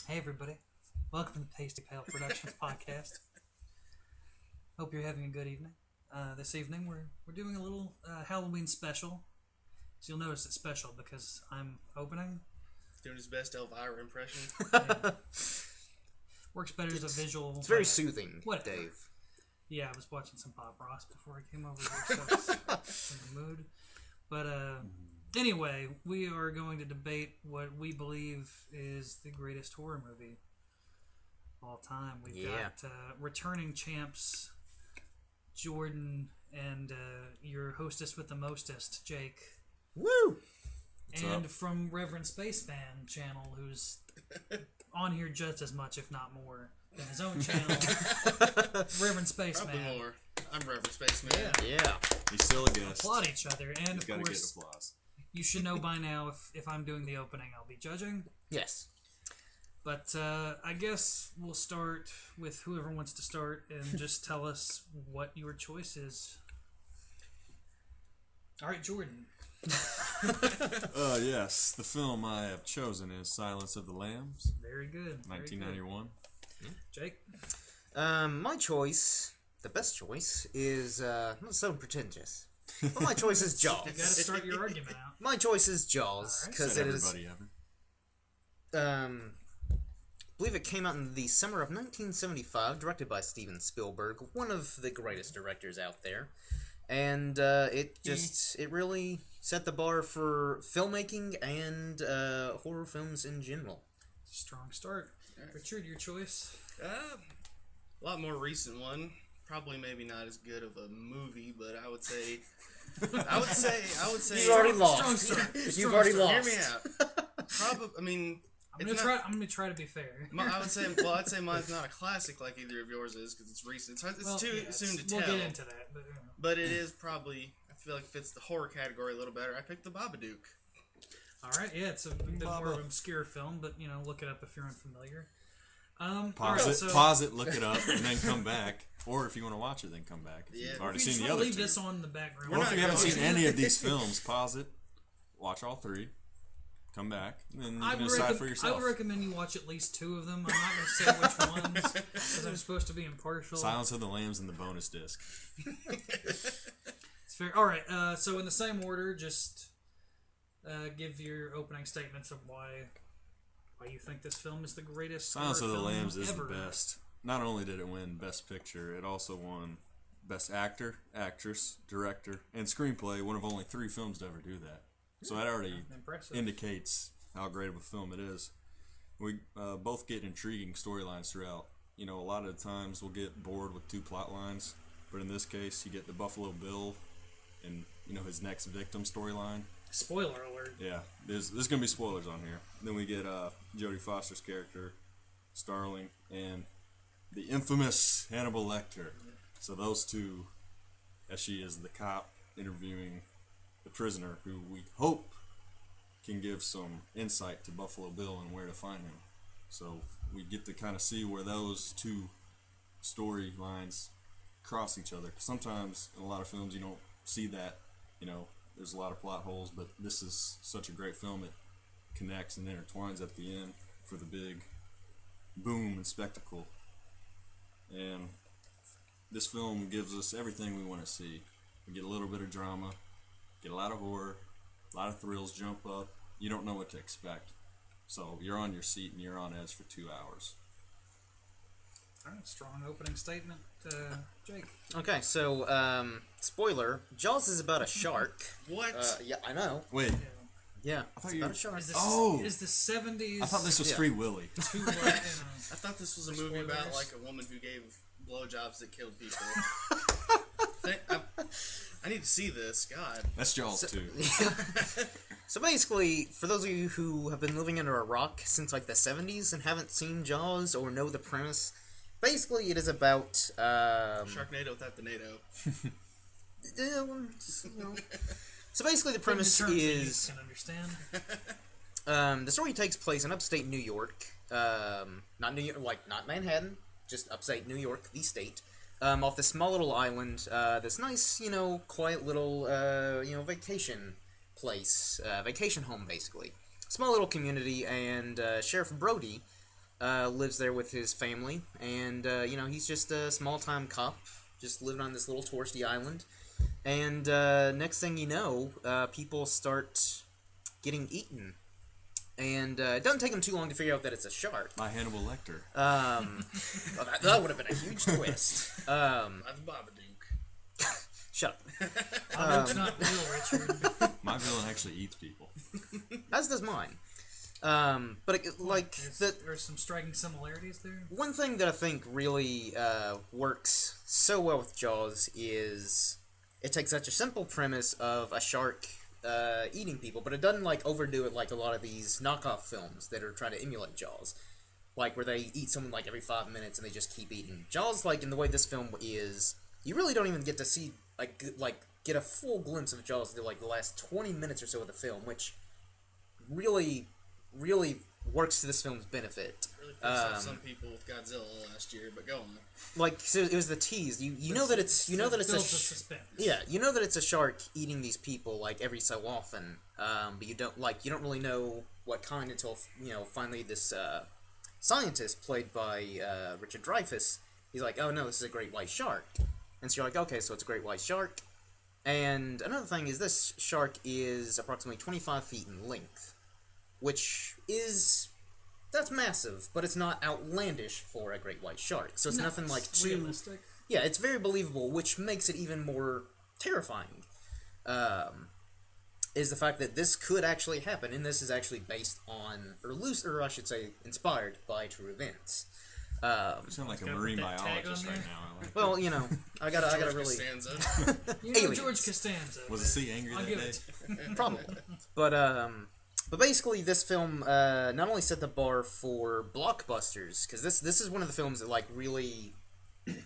Hey everybody, welcome to the Pasty Pale Productions podcast. Hope you're having a good evening. This evening we're doing a little Halloween special. So you'll notice it's special because I'm opening. Doing his best Elvira impression. Yeah. Works better as a visual. It's very soothing, whatever. Dave. Yeah, I was watching some Bob Ross before I came over here, so I was in the mood. But anyway, we are going to debate what we believe is the greatest horror movie of all time. We've got returning champs, Jordan, and your hostess with the mostest, Jake. Woo! And from Reverend Spaceman channel, who's on here just as much, if not more, than his own channel, Reverend Spaceman. Probably more. I'm Reverend Spaceman. Yeah. He's still a guest. Applaud each other, and He's of got to get course, applause. you should know by now if I'm doing the opening, I'll be judging. Yes. But I guess we'll start with whoever wants to start and just tell us what your choice is. All right, Jordan. Yes. The film I have chosen is Silence of the Lambs, Very good. 1991. Jake? My choice, the best choice, is not so pretentious. But my choice is You gotta Jaws. start your argument out. My choice is Jaws Alright. because Said it is. everybody ever. I believe it came out in the summer of 1975, directed by Steven Spielberg, one of the greatest directors out there. And it really set the bar for filmmaking and horror films in general. Strong start. Richard, your choice? A lot more recent one. Probably maybe not as good of a movie, but I would say. You've already lost. Strong start. You've already start. lost. Hear me out. Probably. I mean. I'm gonna try to be fair. I'd say mine's not a classic like either of yours is because it's recent. It's too soon to tell. We'll get into that, but But it is probably. I feel like fits the horror category a little better. I picked The Babadook. all right. Yeah, it's a bit more of an obscure film, but look it up if you're unfamiliar. Pause it, look it up, and then come back. Or if you want to watch it, then come back. If you've already seen the other leave two. this on the background. Or if you haven't seen any of these films, pause it, watch all three, come back, and then you can decide for yourself. I would recommend you watch at least two of them. I'm not going to say which ones, because I'm supposed to be impartial. Silence of the Lambs and the bonus disc. It's fair. All right, so in the same order, just give your opening statements of why you think this film is the greatest. Silence of the horror film Lambs is ever. the best. Not only did it win Best Picture, it also won Best Actor, Actress, Director, and Screenplay, one of only 3 films to ever do that. So that already Impressive. indicates how great of a film it is. We both get intriguing storylines throughout. A lot of the times we'll get bored with 2 plot lines, but in this case, you get the Buffalo Bill and, his next victim storyline. Spoiler alert. Yeah, there's going to be spoilers on here. Then we get Jodie Foster's character, Starling, and the infamous Hannibal Lecter. So those two, as she is the cop interviewing the prisoner, who we hope can give some insight to Buffalo Bill and where to find him. So we get to kind of see where those 2 storylines cross each other. 'Cause sometimes in a lot of films you don't see that. There's a lot of plot holes, but this is such a great film. It connects and intertwines at the end for the big boom and spectacle. And this film gives us everything we want to see. We get a little bit of drama, get a lot of horror, a lot of thrills, jump up. You don't know what to expect. So you're on your seat and you're on edge for 2 hours. All right, strong opening statement, Jake. Okay, so spoiler: Jaws is about a shark. What? Yeah, I know. Wait, Yeah, thought it's you about were- a shark. Is the 70s? I thought this was Yeah. Free Willy. too I thought this was a movie about Spoilers. like a woman who gave blowjobs that killed people. I need to see this. God. That's Jaws too. So basically, for those of you who have been living under a rock since like the 70s and haven't seen Jaws or know the premise, basically it is about Sharknado without the NATO. So basically the premise terms that you is can understand. the story takes place in upstate New York, not New York, not Manhattan, just upstate New York, the state. Off this small little island, this nice, quiet little, vacation place, vacation home, basically. Small little community, and Sheriff Brody lives there with his family, and he's just a small-time cop, just living on this little touristy island. And next thing you know, people start getting eaten. And it doesn't take them too long to figure out that it's a shark. By Hannibal Lecter. Well, that would have been a huge twist. By the Babadook. Shut up. It's not real, Richard. My villain actually eats people. As does mine. There's some striking similarities there. One thing that I think really works so well with Jaws is it takes such a simple premise of a shark eating people, but it doesn't overdo it like a lot of these knockoff films that are trying to emulate Jaws, like where they eat someone every 5 minutes and they just keep eating. Jaws, in the way this film is, you really don't even get to see get a full glimpse of Jaws until the last 20 minutes or so of the film, which really works to this film's benefit. Really pissed off some people with Godzilla last year, but go on. So it was the tease. You know that it's suspense. Yeah, you know that it's a shark eating these people every so often, but you don't really know what kind until finally this scientist played by Richard Dreyfuss. He's like, oh no, this is a great white shark, and so you're like, okay, so it's a great white shark. And another thing is this shark is approximately 25 feet in length, which that's massive, but it's not outlandish for a great white shark. So it's nothing too realistic. Yeah, it's very believable, which makes it even more terrifying. Is the fact that this could actually happen, and this is actually based on, or I should say, inspired by true events. You sound like a Gotta marine put that tag biologist on right there. now. Well, I gotta George really Costanza. Aliens. George Costanza. Was the sea angry I'll that give day? it. probably, but basically, this film not only set the bar for blockbusters, because this is one of the films that really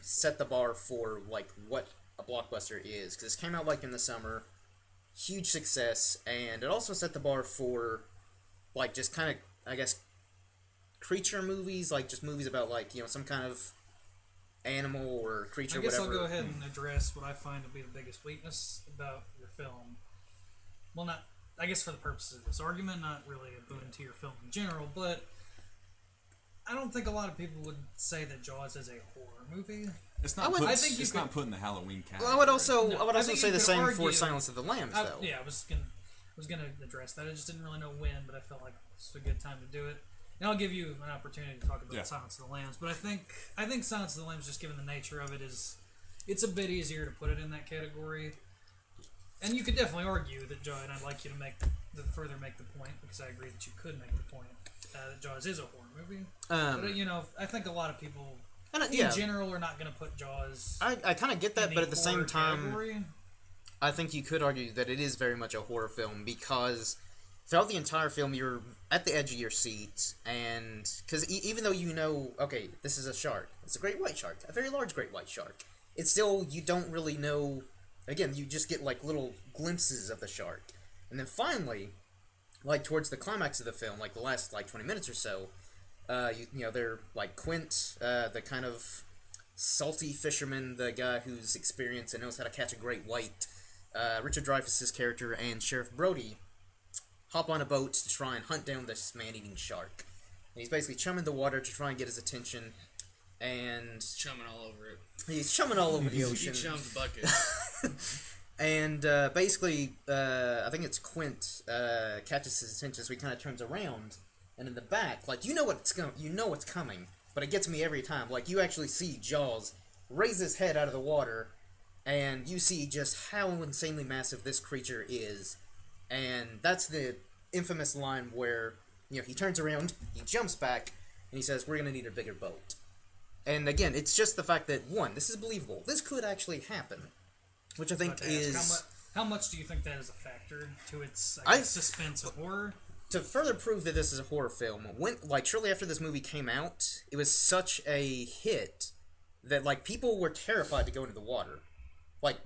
set the bar for what a blockbuster is, because this came out in the summer, huge success, and it also set the bar for just kind of, I guess, creature movies, just movies about some kind of animal or creature. I guess whatever. I'll go ahead and address what I find to be the biggest weakness about your film. Well, not, I guess for the purposes of this argument, not really a boon to your film in general, but I don't think a lot of people would say that Jaws is a horror movie. It's not. It's not put in the Halloween category. Well, I would also think say you the could same argue- for Silence of the Lambs, though. Yeah, I was gonna address that. I just didn't really know when, but I felt like this was a good time to do it. And I'll give you an opportunity to talk about Silence of the Lambs. But I think Silence of the Lambs, just given the nature of it, it's a bit easier to put it in that category. And you could definitely argue that Jaws, and I'd like you to further make the point, because I agree that you could make the point that Jaws is a horror movie. But I think a lot of people in general are not going to put Jaws. I kind of get that, but at the same time, category. I think you could argue that it is very much a horror film, because throughout the entire film you're at the edge of your seat, and because even though okay, this is a shark, it's a great white shark, a very large great white shark, it's still, you don't really know. Again, you just get little glimpses of the shark, and then finally, towards the climax of the film, the last 20 minutes or so, they're Quint, the kind of salty fisherman, the guy who's experienced and knows how to catch a great white, Richard Dreyfuss's character, and Sheriff Brody hop on a boat to try and hunt down this man-eating shark. And he's basically chumming the water to try and get his attention, and Chumming all over it. he's chumming all over the ocean. He chums the bucket. And basically, I think it's Quint catches his attention, so he kind of turns around, and in the back, you know what's coming, but it gets me every time. You actually see Jaws raise his head out of the water, and you see just how insanely massive this creature is, and that's the infamous line where he turns around, he jumps back, and he says, "We're gonna need a bigger boat." And again, it's just the fact that this is believable. This could actually happen. Which I think is... How much do you think that is a factor to its suspense of horror? To further prove that this is a horror film, shortly after this movie came out, it was such a hit that people were terrified to go into the water.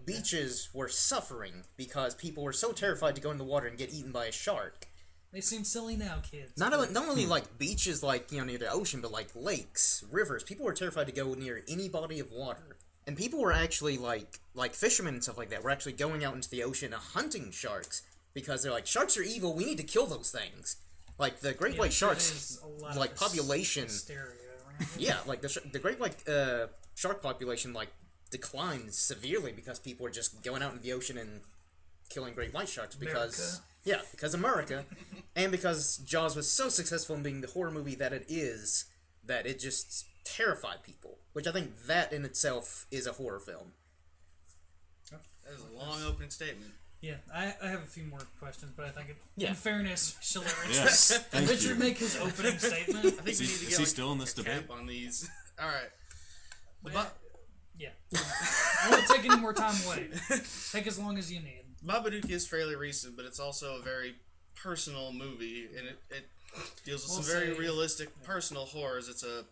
Beaches were suffering because people were so terrified to go in the water and get eaten by a shark. They seem silly now, kids. Not only beaches near the ocean, but lakes, rivers. People were terrified to go near any body of water. And people were actually, like fishermen and stuff like that, were actually going out into the ocean and hunting sharks, because they're sharks are evil, we need to kill those things. Like the great Yeah, white there sharks, is a lot like of population. hysteria around it. Yeah, like the great white shark population like declined severely because people were just going out in the ocean and killing great white sharks because because America, and because Jaws was so successful in being the horror movie that it is, that it just terrified people. Which I think that in itself is a horror film. That is a long opening statement. Yeah, I have a few more questions, but I think Yeah. in fairness, shall let Yes, thank Richard you. make his opening statement. I think we need to Is get he still in this a debate? cap on these. All right. Yeah. I won't take any more time away. Take as long as you need. Babadook is fairly recent, but it's also a very personal movie, and it deals with We'll some very say- realistic personal horrors. It's a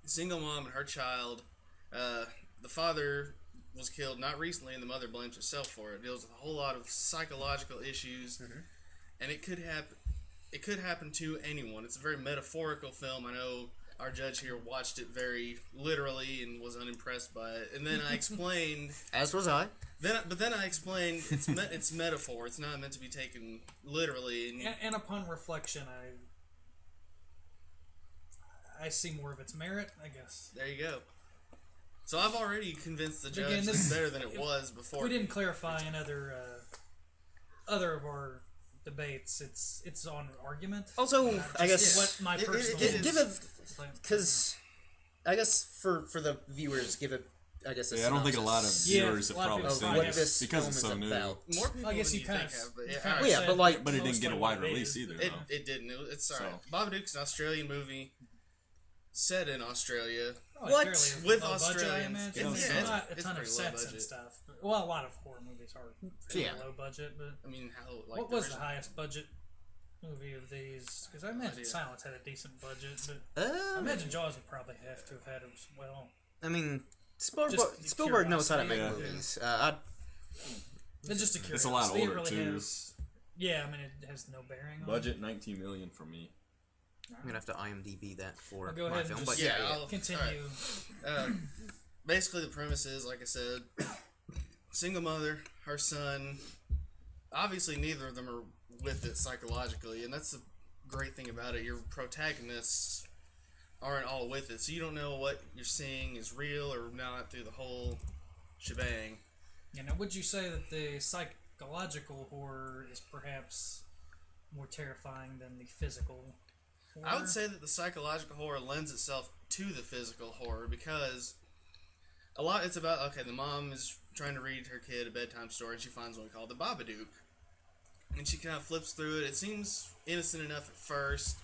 single mom and her child. The father was killed not recently, and the mother blames herself for it. It deals with a whole lot of psychological issues, and it could happen. It could happen to anyone. It's a very metaphorical film. I know our judge here watched it very literally and was unimpressed by it. And then I explained. As was I. But then I explained it's metaphor. It's not meant to be taken literally. And upon reflection, I see more of its merit, I guess. There you go. So I've already convinced the But judge again, it's this- better than it was before. We didn't clarify in other of our debates. It's on argument. Also, not I just guess what my it- personal it- give a because I guess for the viewers, give it. I guess. Yeah, I don't think a lot of Yeah, viewers a have lot of probably people of seen what yeah. this because film it's is so new. about. More people I guess than you think kind of. have, but you yeah, kinda alright. Well, yeah, said but like- But it didn't get a mostly wide what it release is. either. It, though. it didn't. It's sorry. So- Babadook's an Australian movie set in Australia. Probably What? fairly With low budget, I Australians. imagine. Yeah, It's it's- not a it's ton of pretty low sets and budget. stuff. Well, a lot of horror movies are fairly Yeah. low budget, but I mean, how like what was the original- highest budget movie of these? Because I imagine idea. Silence had a decent budget, but I imagine Jaws would probably have to have had it as well. I mean, Just Spielberg knows how to make curiosity. movies. But just a curiosity. It's a lot It older, really too. Has, yeah, I mean, it has no bearing on Budget 19 million for me. I'm gonna have to IMDb that for I'll go my ahead and film. just- But yeah, I'll- Continue. alright. Basically, the premise is, like I said, single mother, her son. Obviously, neither of them are with it psychologically, and that's the great thing about it. Your protagonists aren't all with it, so you don't know what you're seeing is real or not through the whole shebang. You know, would you say that the psychological horror is perhaps more terrifying than the physical horror? I would say that the psychological horror lends itself to the physical horror because a lot it's about the mom is trying to read her kid a bedtime story and she finds one called the Babadook. And she kind of flips through it. It seems innocent enough at first,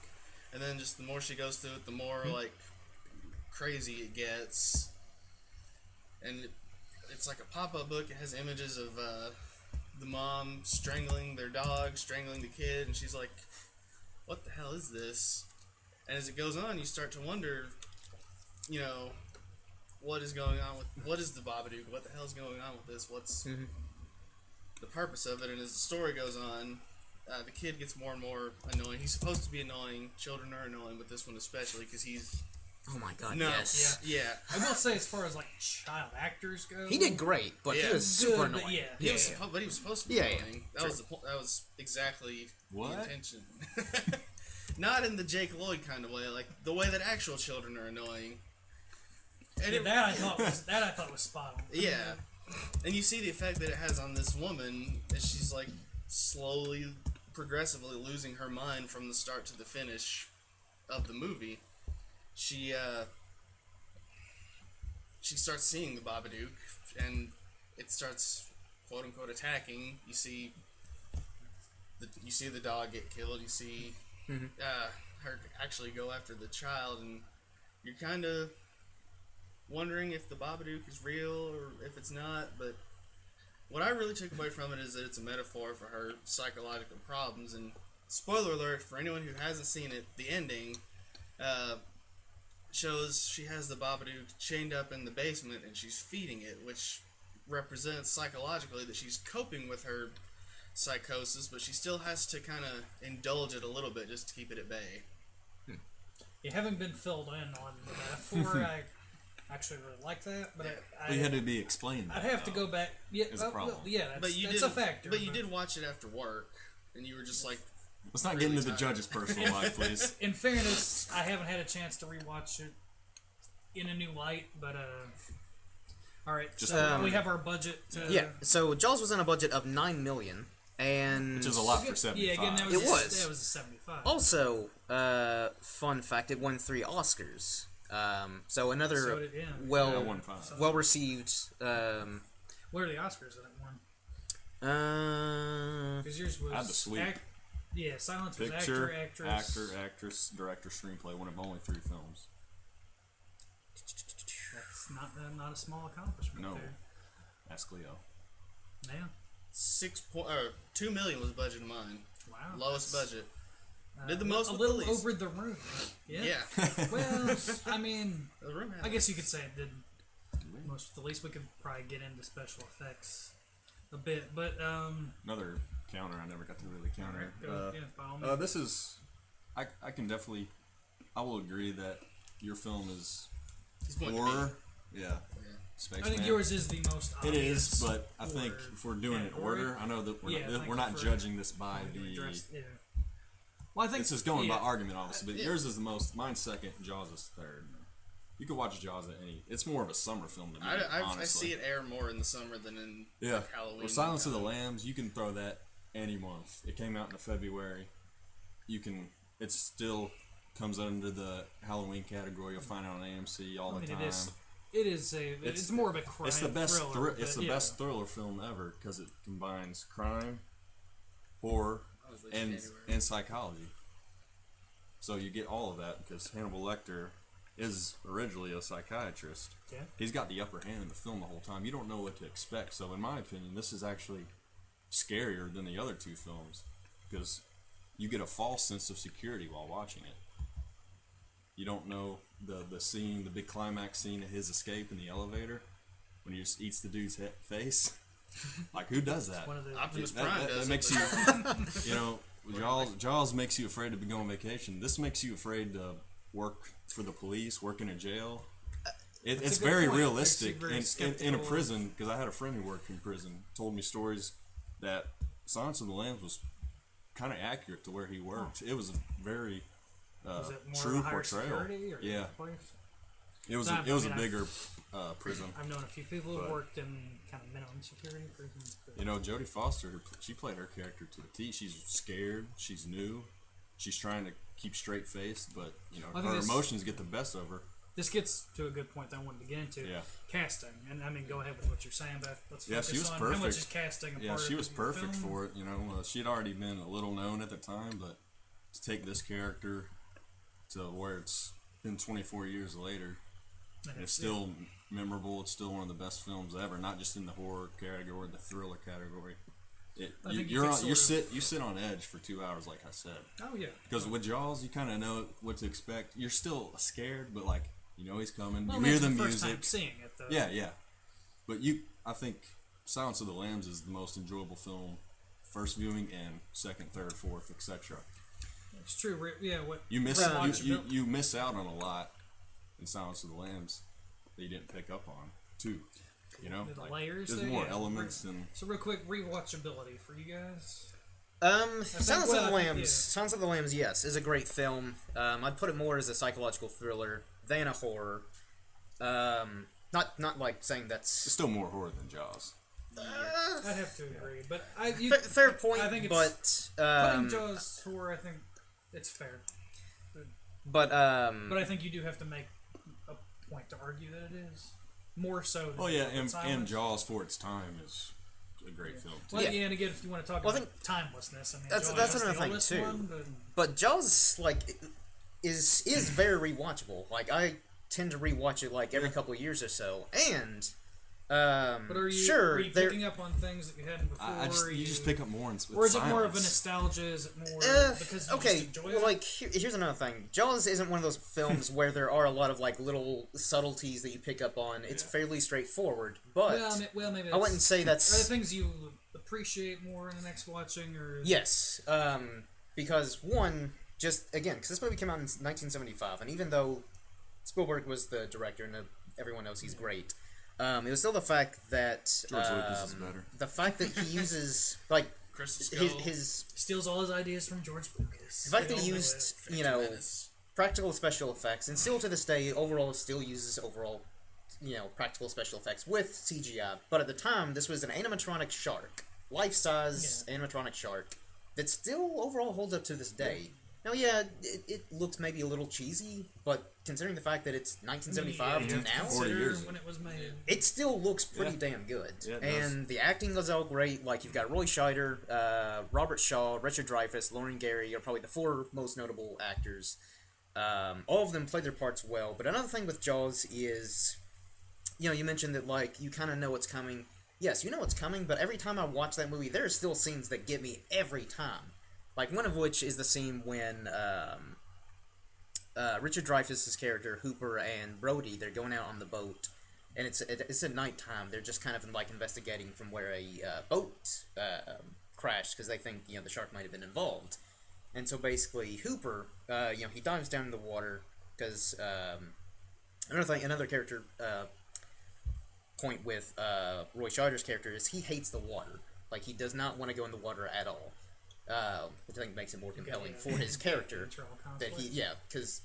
and then just the more she goes through it, the more like crazy it gets. And it's like a pop-up book. It has images of the mom strangling their dog, strangling the kid, and she's like, what the hell is this? And as it goes on, you start to wonder, you know, what is going on with, what is the Babadook? What the hell is going on with this? What's the purpose of it? And as the story goes on, the kid gets more and more annoying. He's supposed to be annoying. Children are annoying, but this one especially because he's oh my god, no, yes. yeah. I will say, as far as like child actors go, He did great, but Yeah. he was super Good, but annoying. yeah. He was, but he was supposed to be Yeah, yeah. annoying. That was the that was exactly What? the intention. Not in the Jake Lloyd kind of way, like the way that actual children are annoying. And Yeah, that I thought was spot on. yeah, and you see the effect that it has on this woman as she's like slowly, progressively losing her mind from the start to the finish of the movie. She starts seeing the Babadook, and it starts quote unquote attacking. You see the dog get killed. You see her actually go after the child, and you're kind of wondering if the Babadook is real or if it's not. But what I really took away from it is that it's a metaphor for her psychological problems. And spoiler alert for anyone who hasn't seen it, the ending shows she has the Babadook chained up in the basement and she's feeding it, which represents psychologically that she's coping with her psychosis, but she still has to kind of indulge it a little bit just to keep it at bay. You haven't been filled in on the metaphor. I actually really like that, but I We had to be explained. I'd have to go back. Yeah, Is a problem. yeah, that's, But you that's did, a factor. But you did watch it after work, and you were just like, Let's not get into the judge's personal life, please. In fairness, I haven't had a chance to rewatch it in a new light, but all right. So we have our budget. Yeah. So Jaws was on a budget of $9 million, and Which is a lot for 75. Yeah, again, that was a 75. also, fun fact, it won 3 Oscars. So another So did, yeah. Yeah, 1-5. well received. What are the Oscars that it won? Because yours was I had to sleep. Silence was Picture, actor, actress, director, screenplay. One of only 3 films. That's not a small accomplishment. No. There. Ask Leo. Yeah. 2 million was the budget of mine. Wow. Lowest budget. Did the most a with little the least. over the room. Yeah. Yeah. Well, I mean, The room had I guess you could say it did most with the least. We could probably get into special effects a bit, but Another counter. I never got to really counter. yeah, by all means. This is. I can definitely. I will agree that your film is He's pointing to horror. me. Yeah. Spaceman. I think yours is the most It obvious. is, but I think horror if we're doing it in category. order, I know that we're Yeah, not, like we're not for- judging this by We the. addressed- yeah. Well, I think This is going yeah. by argument, obviously, but Yeah. yours is the most. Mine's second. Jaws is third. You could watch Jaws at any. It's more of a summer film to me. I honestly. see it air more in the summer than in Yeah. like Halloween. Or Silence of the Lambs, you can throw that any month. It came out in February. You can. It still comes under the Halloween category. You'll find it on AMC all the time. It is it's more of a crime It's the best. thriller. It's the but best thriller film ever because it combines crime, horror, was like and January. and psychology. So you get all of that because Hannibal Lecter is originally a psychiatrist. Yeah. He's got the upper hand in the film the whole time. You don't know what to expect. So in my opinion, this is actually scarier than the other 2 films because you get a false sense of security while watching it. You don't know the scene, the big climax scene of his escape in the elevator when he just eats the dude's face. Like, who does that? One of the Optimus Prime That does makes it, you, you know, Jaws makes you afraid to go on vacation. This makes you afraid to work for the police, work in a jail. It's a good very point. realistic. Makes you very In a skeptical. prison, because I had a friend who worked in prison, told me stories that Silence of the Lambs was kind of accurate to where he worked. It was a very was it more true of a higher portrayal. security or Yeah, place? it was So, it was I mean, a bigger prison. I've known a few people who But- worked in kind of minimum security prisons. But You know, Jodie Foster, she played her character to the T. She's scared. She's new. She's trying to keep straight face, but you know I think her this- emotions get the best of her. this gets to a good point that I wanted to get into. Yeah. Casting, and I mean, go ahead with what you're saying, but let's Yeah, focus she was on how much perfect. is casting. A Yeah, part she of was the perfect film? for it. You know, she'd already been a little known at the time, but to take this character to where it's been 24 years later, and it's still memorable. It's still one of the best films ever, not just in the horror category, the thriller category. I think you could You sit on edge for 2 hours, like I said. Oh yeah. Because with Jaws, you kind of know what to expect. You're still scared, but like you know he's coming. Well, You hear it's the first time music. seeing it though. Yeah. But I think Silence of the Lambs is the most enjoyable film, first viewing and second, third, fourth, etc. It's true. Yeah, what You miss Rewatchability. you miss out on a lot in Silence of the Lambs that you didn't pick up on too. You know, the like, layers. there's there, more yeah. elements than. So real quick, rewatchability for you guys. Silence of the well, Lambs. yeah. Silence of the Lambs, yes, is a great film. I'd put it more as a psychological thriller than a horror. Not like saying It's that's still more horror than Jaws. I'd have to agree, but fair point. I think but putting Jaws horror. I think it's fair, but but I think you do have to make a point to argue that it is more so. Than Oh yeah, Silence. and Jaws for its time is a great film too. Well, Yeah. yeah, and again, if you want to talk Well, I about timelessness, I mean, that's Jaws is another the thing, oldest too. One, But Jaws is very rewatchable. Like I tend to rewatch it like every couple of years or so, and but are you, sure are you there. picking up on things that you hadn't before? You just pick up more in or is it more of a silence. nostalgia? Is it more because you Okay, just enjoy well, it? like here's another thing. Jaws isn't one of those films where there are a lot of like little subtleties that you pick up on. It's fairly straightforward, but well, maybe I wouldn't say Are there that's things you appreciate more in the next watching, or yes. Because one, just again, because this movie came out in 1975, and even though Spielberg was the director and everyone knows he's great, it was still the fact that George Lucas is better. the fact that he uses like Crystal Skull. his Steals all his ideas from George Lucas. the fact They that he all know used Phantom Menace. practical special effects, and still to this day, overall still uses practical special effects with CGI. But at the time, this was an animatronic shark, life-size animatronic shark that still overall holds up to this day. Now, it looks maybe a little cheesy, but considering the fact that it's 1975 to now, 40 years. when it was made. it still looks pretty damn good. Yeah, it does. And the acting is all great. Like, you've got Roy Scheider, Robert Shaw, Richard Dreyfuss, Lauren Gary are probably the 4 most notable actors. All of them played their parts well. But another thing with Jaws is, you mentioned that, like, you kind of know what's coming. Yes, you know what's coming, but every time I watch that movie, there are still scenes that get me every time. Like, one of which is the scene when Richard Dreyfuss's character, Hooper, and Brody, they're going out on the boat, and it's at nighttime. They're just kind of, like, investigating from where a boat crashed, because they think, the shark might have been involved. And so, basically, Hooper, he dives down in the water, because, another character point with Roy Scheider's character is he hates the water. Like, he does not want to go in the water at all. Which I think makes it more compelling for his character. That because,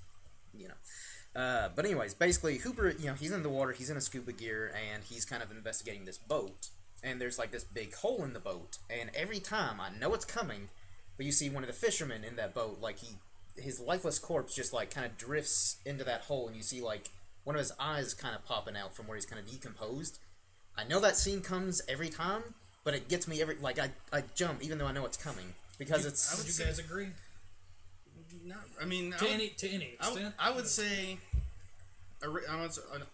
but anyways, basically, Hooper, he's in the water, he's in a scuba gear, and he's kind of investigating this boat. And there's, like, this big hole in the boat, and every time, I know it's coming, but you see one of the fishermen in that boat, like, his lifeless corpse just, like, kind of drifts into that hole, and you see, like, one of his eyes kind of popping out from where he's kind of decomposed. I know that scene comes every time, but it gets me I jump even though I know it's coming. Because Would you guys agree? To any extent. I would say,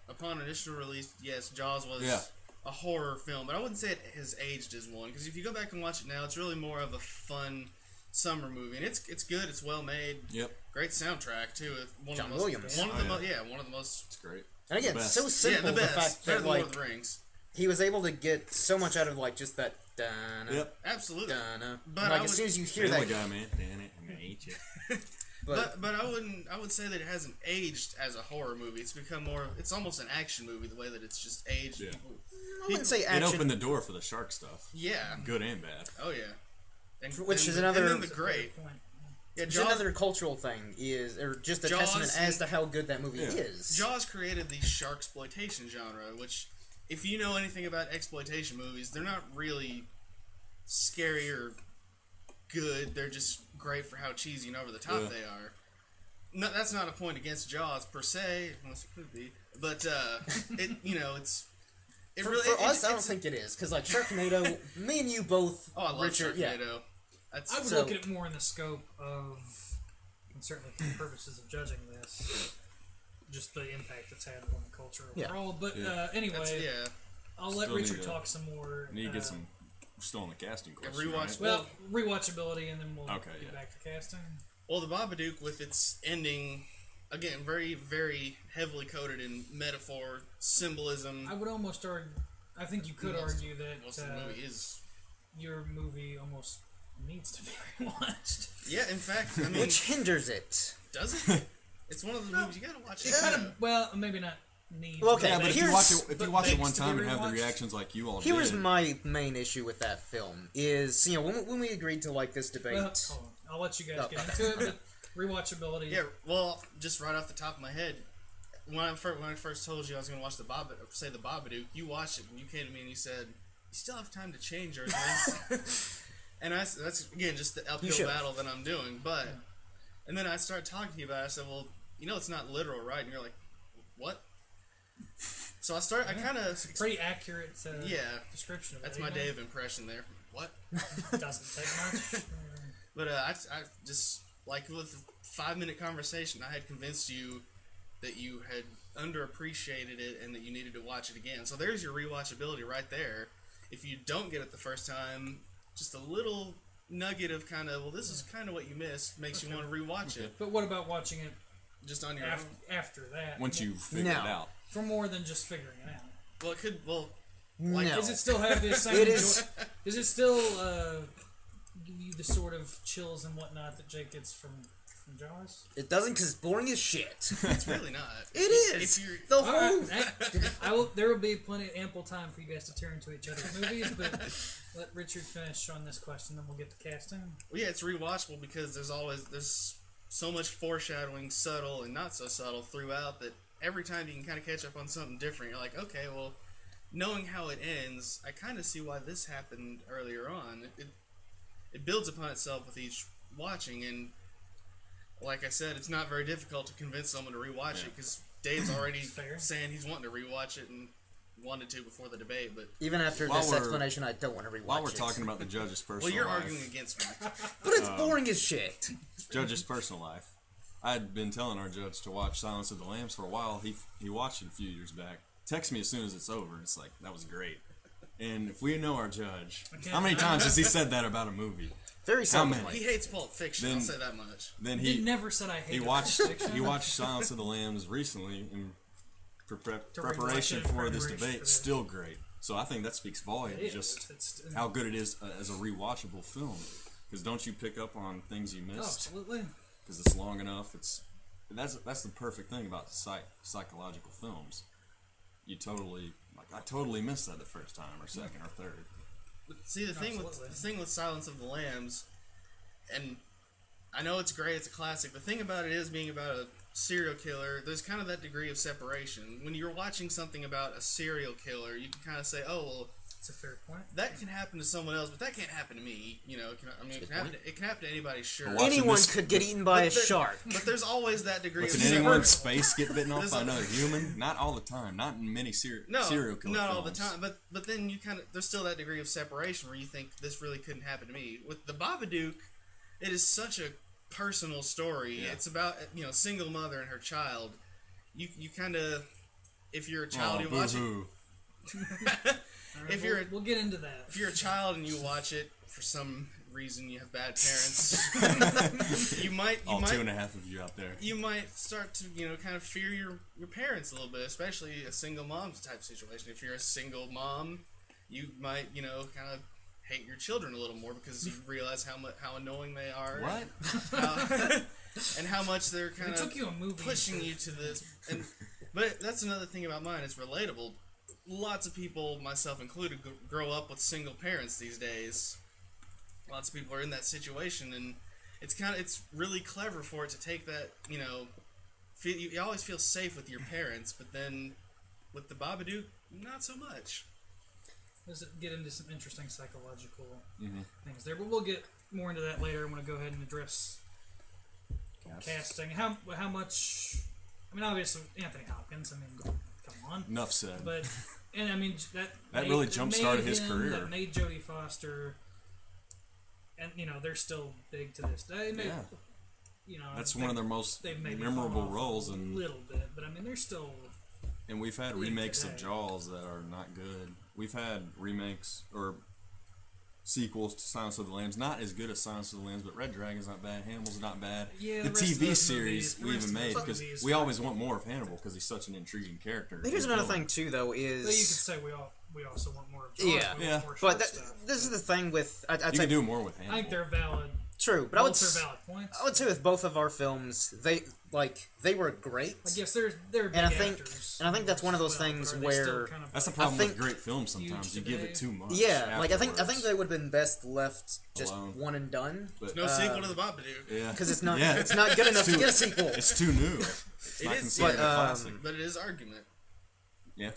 upon initial release, yes, Jaws was a horror film, but I wouldn't say it has aged as one. Because if you go back and watch it now, it's really more of a fun summer movie, and it's good. It's well made. Yep. Great soundtrack too. John Williams. One of the most. It's great. And again, so simple. The best. The fact Better that, than like, Lord of the Rings. he was able to get so much out of, like, just that. Dun-na, Yep. Absolutely. dun-na. But like, as soon as you hear that, guy, man. Damn it, I'm gonna eat you. But I would say that it hasn't aged as a horror movie. It's become it's almost an action movie the way that it's just aged. Yeah. I wouldn't say action. It opened the door for the shark stuff. Yeah. Good and bad. Oh yeah. Which is another. And then the great. Yeah, It's another cultural thing, or just a Jaws, testament as to how good that movie is. Jaws created the sharksploitation genre, which, if you know anything about exploitation movies, they're not really scary or good. They're just great for how cheesy and over the top they are. No, that's not a point against Jaws per se, unless it could be. But it's. For us, I don't think it is, because, like, Sharknado, me and you both. Oh, I love Richard, Sharknado. I would look at it more in the scope of, and certainly for the purposes of judging this, just the impact it's had on the culture overall. But anyway, I'll let Richard talk some more. Need to get some. We're still on the casting question. Rewatch. Right? Well, rewatchability, and then we'll get back to casting. Well, the Babadook, with its ending, again, very, very heavily coated in metaphor, symbolism. I would almost argue. I think you could argue that most of the movie is. Your movie almost needs to be rewatched. Yeah, in fact, I mean, which hinders it. Does it? It's one of the movies you gotta watch. It kind of, well, maybe not need. Well, okay, Yeah, but if you watch it one to be time and have the rewatched. reactions like you all Here's did. my main issue with that film is, when we agreed to, like, this debate. Well, hold on. I'll let you guys get into it, but rewatchability. Yeah, well, just right off the top of my head, when I first told you I was going to watch the Babadook, you watched it and you came to me and you said, "You still have time to change yours." And that's again just the uphill battle that I'm doing. But and then I started talking to you about it. I said, "Well, it's not literal, right?" And you're like, "What?" So I kind of pretty accurate. Description of it. That's my Dave impression there. What? Doesn't take much. But I just, like, with a 5-minute conversation, I had convinced you that you had underappreciated it and that you needed to watch it again. So there's your rewatchability right there. If you don't get it the first time, just a little nugget of kind of, well, this is kind of what you missed, makes you want to rewatch it. But what about watching it just on your own? After that? Once you figure it out. For more than just figuring it out. Well, it could, like, no. Does it still have the same... Does it still give you the sort of chills and whatnot that Jake gets from from Jaws? It doesn't because it's boring as shit. It's really not. It is. If you're, The All whole. right, there will be ample time for you guys to tear into each other's movies, but let Richard finish on this question, then we'll get to casting. well, yeah, it's rewatchable because there's so much foreshadowing, subtle and not so subtle, throughout that every time you can kind of catch up on something different. You're like, okay, well, knowing how it ends, I kind of see why this happened earlier on. It builds upon itself with each watching, and like I said, it's not very difficult to convince someone to rewatch it because Dave's already saying he's wanting to rewatch it and wanted to before the debate. But Even after While this we're- explanation, I don't want to rewatch While we're it. talking about the judge's personal well, you're life, arguing against me. But it's boring as shit. judge's personal life. I had been telling our judge to watch Silence of the Lambs for a while. He watched it a few years back. Texts me as soon as it's over. It's like, that was great. And if we know our judge, how many times has he said that about a movie? Very How many? seldomly. He hates Pulp Fiction. Then- I'll say that much. Then He he never said I hate he it. watched Fiction. he watched Silence of the Lambs recently in preparation rewatch it in for this preparation for debate. this. Still great. So I think that speaks volumes. It is. Just It's how good it is as a rewatchable film. Because don't you pick up on things you oh, missed? absolutely. Because it's long enough. That's the perfect thing about psychological films. I totally missed that the first time or second or third. But see, the thing Absolutely. with Silence of the Lambs, and I know it's great, it's a classic. The thing about it is being about a serial killer. There's kind of that degree of separation. When you're watching something about a serial killer, you can kind of say, "Oh, well, It's a fair point. that can happen to someone else, but that can't happen to me." You know, it can happen to anybody, sure. But watching Anyone this- could get eaten by a But there- shark. But there's always that degree But of can anyone's separation. face get bitten off There's by a- another human? Not all the time. Not in many serial killer not films. all the time, but then you kind of there's still that degree of separation where you think this really couldn't happen to me. With the Babadook, it is such a personal story. Yeah. It's about a single mother and her child. You kind of, if you're a child, Oh, you watch it. boo-hoo. All right, If you're we'll get into that. If you're a child and you watch it for some reason, you have bad parents. you might All 2.5 of you out there. you might start to kind of fear your parents a little bit, especially a single mom type situation. If you're a single mom, you might kind of hate your children a little more because you realize how annoying they are. What? And how much they're kind It of took you a movie pushing to- you to this. But that's another thing about mine. It's relatable. Lots of people, myself included, grow up with single parents these days. Lots of people are in that situation, and it's really clever for it to take that. You always feel safe with your parents, but then with the Babadook, not so much. Let's get into some interesting psychological Mm-hmm. things there, but we'll get more into that later. I'm going to go ahead and address casting. How much? I mean, obviously Anthony Hopkins. I mean, come on. Enough said. But and I mean that really jump-started made his him, career. That made Jodie Foster, and they're still big to this day. Made, That's one of their most they've maybe memorable fallen off roles, a and little bit, but I mean they're still. and we've had big remakes of today. Jaws that are not good. We've had remakes or sequels to Silence of the Lambs, not as good as Silence of the Lambs, but Red Dragon's not bad. Hannibal's not bad. Yeah, the the rest of TV those series movies- the we rest even of made those because movies we are- always want more of Hannibal because he's such an intriguing character. Here's in another film. thing too, though, But you could is say we also want more of Jaws. Yeah. we want Yeah. more but short stuff. this is the thing with I'd You say can do more with I Hannibal. think they're valid. true, but I would Both are valid points. I would say with both of our films, they were great. I guess they're big And I think- actors. and I think that's one of those as well, things but are they still where- kind of That's the like- problem think- with great films. Sometimes you give today. it too much. Yeah, like I think afterwards. they would have been best left just Alone. one and done But No sequel to the Babadook. yeah, because it's not Yeah. it's not good enough to too- get a sequel. It's too new. It's It not is, considered yeah. a classic. But it is argument. Yeah,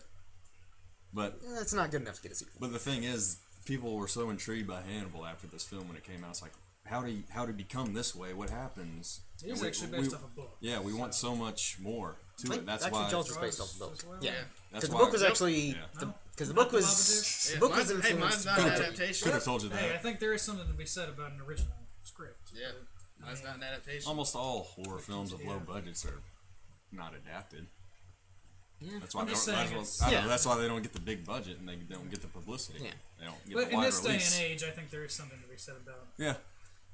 but It's not good enough to get a sequel. the thing is, people were so intrigued by Hannibal after this film when it came out. It's like, how do you become this way? What happens? It is And actually based off a book. Yeah, we want so much more to it. That's actually, why. Jaws is based off the book. As well? Yeah, Yeah. That's because the why. book was actually Yeah. because the Not book the was Babadook? the book was mine's influenced. not an by- adaptation. Could have told you that. Hey, I think there is something to be said about an original script. Yeah, mine's not an adaptation. Almost all horror films with low budgets are not adapted. Yeah. That's why I'm they just don't, saying that's, why, I don't know, Yeah. that's why they don't get the big budget and they don't get the publicity. Yeah. They don't get But the in wide this day release. and age, I think there is something to be said about Yeah.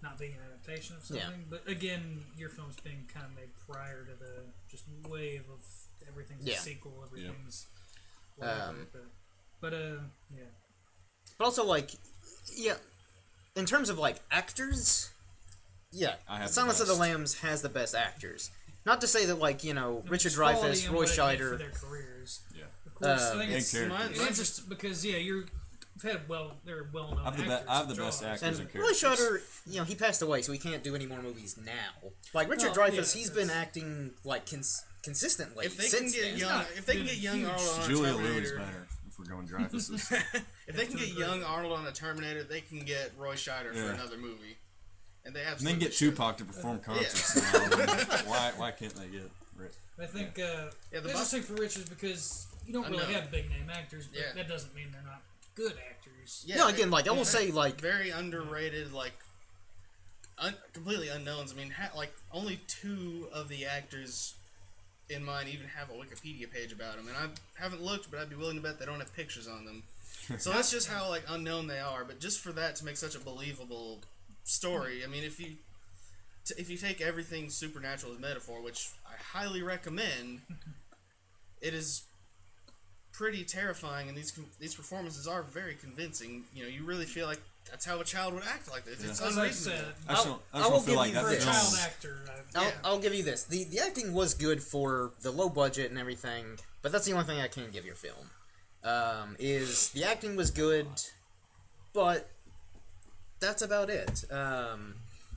not being an adaptation of Yeah. something. But again, your film's being kind of made prior to the just wave of everything's Yeah. a sequel, everything's Um, whatever. But yeah. But also, like, yeah, in terms of like actors, Yeah, I have the Silence of the best. Lambs has the best actors. Not to say that, like, Richard It's quality Dreyfuss, and Roy what it did for Scheider. their careers. Yeah. Of course, I think And it's characters. interesting because you're they're well-known I have actors. I have the in best Jaws. actors And and Roy characters. Scheider, he passed away, so he can't do any more movies now. Like, Richard Well, Dreyfuss, yeah, he's been that's- acting, like, consistently If they since can get then. young, not if they can get huge. young Arnold on a Julia Louis Terminator, better if we're going Dreyfuss's. if they can get young Arnold on a Terminator, they can get Roy Scheider for Yeah. another movie, and they And absolutely then get should. Tupac to perform concerts. Now. Why can't they get Rick? I think the interesting for Rich is because you don't I really know. have big name actors, but Yeah. that doesn't mean they're not good actors. Yeah, No, again, like, I will say, like, very underrated, like completely unknowns. I mean, like only 2 of the actors in mine even have a Wikipedia page about them, and I haven't looked, but I'd be willing to bet they don't have pictures on them. So that's just how like unknown they are. But just for that to make such a believable story, I mean, if you take everything supernatural as metaphor, which I highly recommend, it is pretty terrifying, and these performances are very convincing. You really feel like that's how a child would act like this. It's As I unreasonable. said, I just don't, I I just will don't feel give like you that for a this. film. child actor, Yeah. I'll give you this. The acting was good for the low budget and everything, but that's the only thing I can give your film. Is the acting was good, but that's about it.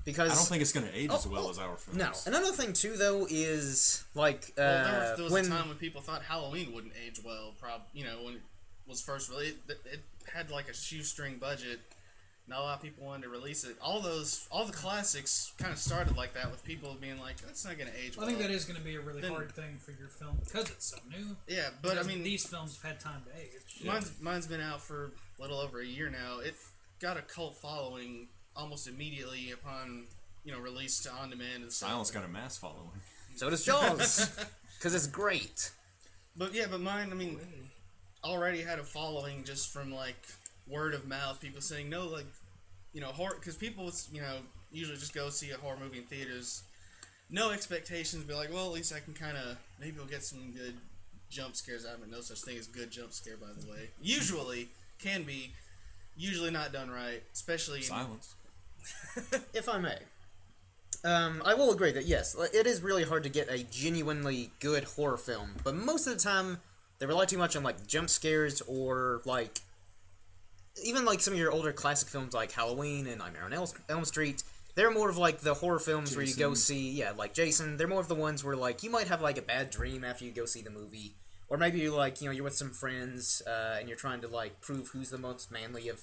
Because I don't think it's going to age as well as our films. no. Another thing too, though, is like Well, there was when a time when people thought Halloween wouldn't age well. When it was first released, it had like a shoestring budget. Not a lot of people wanted to release it. All the classics kind of started like that, with people being like, "That's not going to age I well." think that is going to be a really Then- hard thing for your film because it's so new. Yeah, but I Because mean, these films have had time to age. mine's been out for a little over a year now. It got a cult following almost immediately upon release to on demand and stuff. Silence got a mass following. so does Jaws, because it's great. But mine, I mean, already had a following just from like word of mouth, people saying no, like horror, because people usually just go see a horror movie in theaters, no expectations, be like, well, at least I can kind of maybe we'll get some good jump scares out of it. No such thing as good jump scare, by the way. Usually can be, usually not done right, especially Silence. If I may. I will agree that yes, it is really hard to get a genuinely good horror film, but most of the time they rely too much on like jump scares or like even like some of your older classic films like Halloween and Nightmare on Elm Street. They're more of like the horror films where you go see, like Jason. They're more of the ones where like you might have like a bad dream after you go see the movie, or maybe you're like you're with some friends and you're trying to like prove who's the most manly of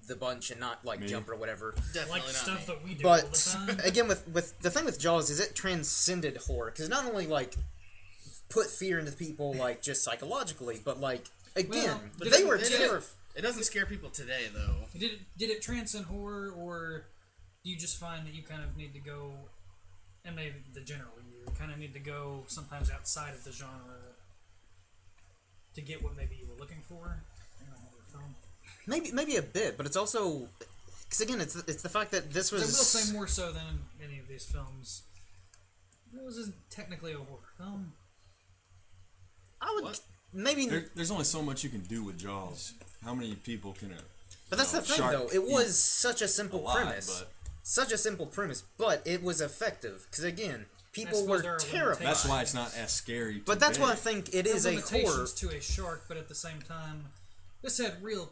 the bunch and not like Me. jump or whatever. definitely Like not stuff me. that we do all But the time. again, with the thing with Jaws is it transcended horror because not only like put fear into people like just psychologically, but like again Well, they were it- terrified. It doesn't scare people today, though. Did it transcend horror, or do you just find that you kind of need to go, and maybe the general you kind of need to go sometimes outside of the genre to get what maybe you were looking for in a horror film? Maybe a bit, but it's also because again it's the fact that this was. I will say more so than any of these films. It wasn't technically a horror film. I would What? maybe, There's only so much you can do with Jaws. How many people can it? but that's the thing shark though. It was such a simple alive, premise, but such a simple premise, but it was effective because again people suppose were there are terrified. that's why it's not as scary. But that's why I today. think it There is are a horror. limitations to a shark, but at the same time, this had real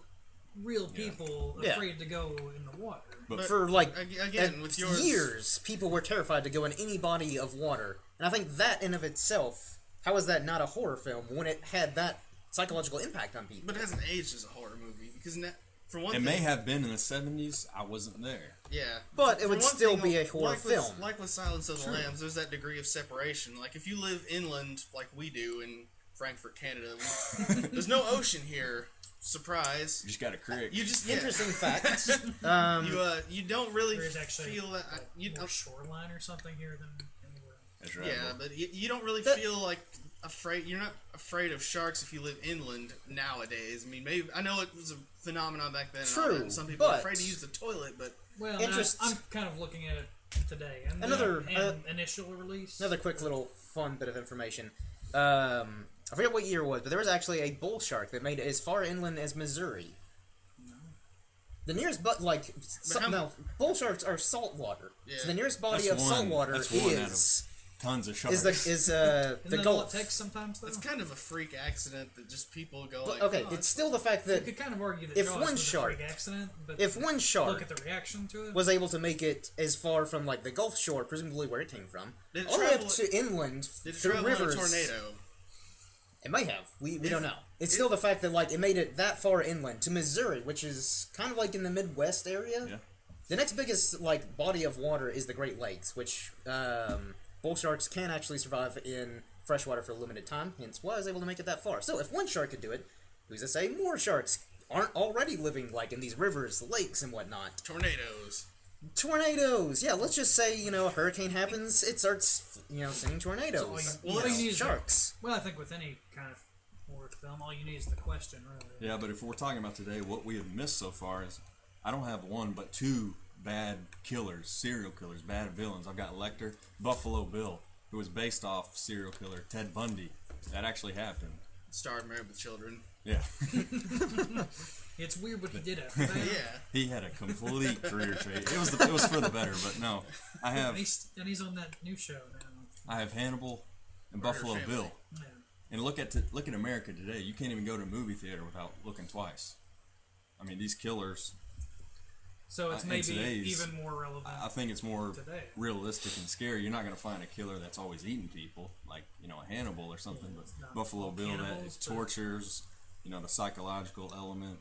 people Yeah. afraid to go in the water. But For like Again, with yours, years, people were terrified to go in any body of water, and I think that in of itself, how is that not a horror film when it had that psychological impact on people? but it hasn't aged as a horror movie because for one it thing, may have been in the 70s. I wasn't there. yeah, But it For would one still thing, be a horror like film. Like with Silence of the Lambs, there's that degree of separation. Like if you live inland, like we do in Frankfurt, Canada, there's no ocean here. Surprise! You just got a crick. You just Interesting fact. you don't really There is actually feel that more shoreline or something here than anywhere. That's right. yeah, bro. but you don't really feel like afraid. You're not afraid of sharks if you live inland nowadays. I mean, maybe I know it was a phenomenon back then. And all True, that, and some people are but- afraid to use the toilet, but Well, Interest- I'm kind of looking at it today. And Another- initial release. Another quick little fun bit of information. I forget what year it was, but there was actually a bull shark that made it as far inland as Missouri. The nearest, no, bull sharks are saltwater. Yeah. So the nearest body That's of one- saltwater that's one out is Tons of sharks. the Isn't that all it Gulf. takes sometimes, though? It's kind of a freak accident that just people go But, like, okay, oh, it's still the fact You that could kind of argue that if Jaws one was shark- a freak accident, but if one shark look at the reaction to it. was able to make it as far from like the Gulf shore, presumably where it came from, Did it all the way up travel- to inland did it through travel in a rivers. tornado? It may have. We don't know. It's still the fact that like it made it that far inland to Missouri, which is kind of like in the Midwest area. Yeah. The next biggest like body of water is the Great Lakes, which bull sharks can actually survive in freshwater for a limited time. Hence, why I was able to make it that far. So, if one shark could do it, who's to say more sharks aren't already living like in these rivers, lakes, and whatnot? Tornadoes. Tornadoes. Yeah, let's just say a hurricane happens, it starts sending tornadoes. Well, all you need is sharks. Well, I think with any kind of horror film, all you need is the question, really. Yeah, but if we're talking about today, what we have missed so far is I don't have one but two bad killers, serial killers, bad villains. I've got Lecter, Buffalo Bill, who was based off serial killer Ted Bundy. That actually happened. Starred Married with Children. Yeah. It's weird what he did after that. Yeah. He had a complete career change. It was for the better, but no. I have And he's on that new show now. I have Hannibal and Murder Buffalo Family. Bill. Yeah. And look at America today. You can't even go to a movie theater without looking twice. I mean, these killers. So it's in maybe today's- even more relevant. I think it's more Today. realistic and scary. You're not going to find a killer that's always eating people, like a Hannibal or something. It's But not Buffalo all Bill, that cannibals, it but- tortures. The psychological element,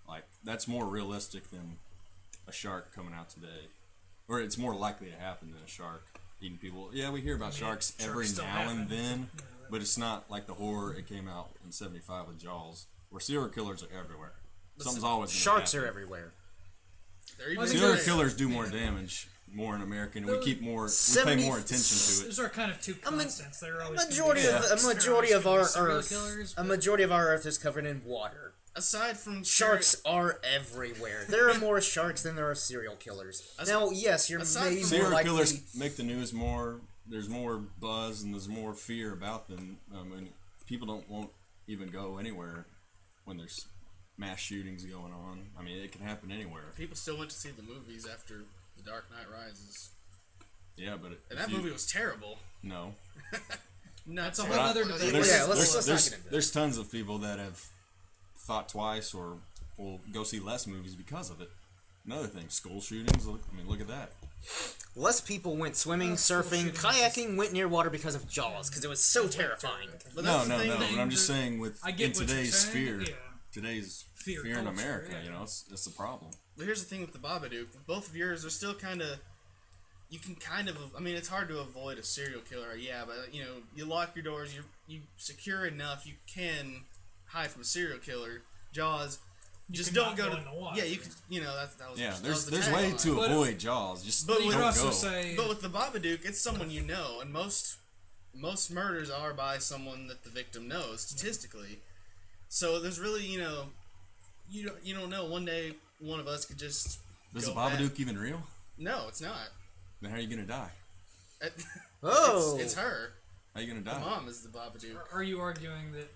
like that's more realistic than a shark coming out today, or it's more likely to happen than a shark eating people. Yeah, we hear about sharks sharks every still now and happen. then, Yeah. but it's not like the horror it came out in '75 with Jaws, where serial killers are everywhere. Something's always gonna Sharks happen. are everywhere. They're even Well, I think Serial there's- killers do more damage, more in America, and we keep more. We pay 70 more attention to it. Those are kind of two constants. They're always gonna Majority be of there. a majority of our Serial Earth, killers, a but- majority of our Earth is covered in water. aside from Sharks are everywhere. There are more sharks than there are serial killers. Now, yes, you're aside maybe from more Serial likely. killers make the news more. There's more buzz and there's more fear about them. I mean, people won't even go anywhere when there's mass shootings going on. I mean, it can happen anywhere. people still went to see the movies after The Dark Knight Rises, Yeah, but and that movie was terrible. no. That's a a whole other debate. There's, Yeah, let's there's, not there's, get into that. there's tons of people that have thought twice or will go see less movies because of it. Another thing, school shootings. Look at that. Less people went swimming, surfing, kayaking, went near water because of Jaws, because it was so terrifying. But No. that's the thing. But I'm just saying, with I get in what you're today's saying, fear, yeah. today's Fear fear in culture, America, yeah. it's the problem. But here's the thing with the Babadook. Both of yours are still kind of. You can kind of. I mean, it's hard to avoid a serial killer, yeah, but you lock your doors. You secure enough. You can hide from a serial killer. Jaws. Just don't cannot go go to in the water. Yeah, you could. That was. Yeah, that there's was the there's way tagline. to But- avoid Jaws. Just but You don't could also go. say, But with the Babadook, it's someone you know, and most murders are by someone that the victim knows statistically. So there's really you don't know. One day one of us could just. Is the go bad. Babadook even real? No, it's not. Then how are you gonna die? Oh, It's her. How are you gonna The die? mom is the Babadook. are you arguing that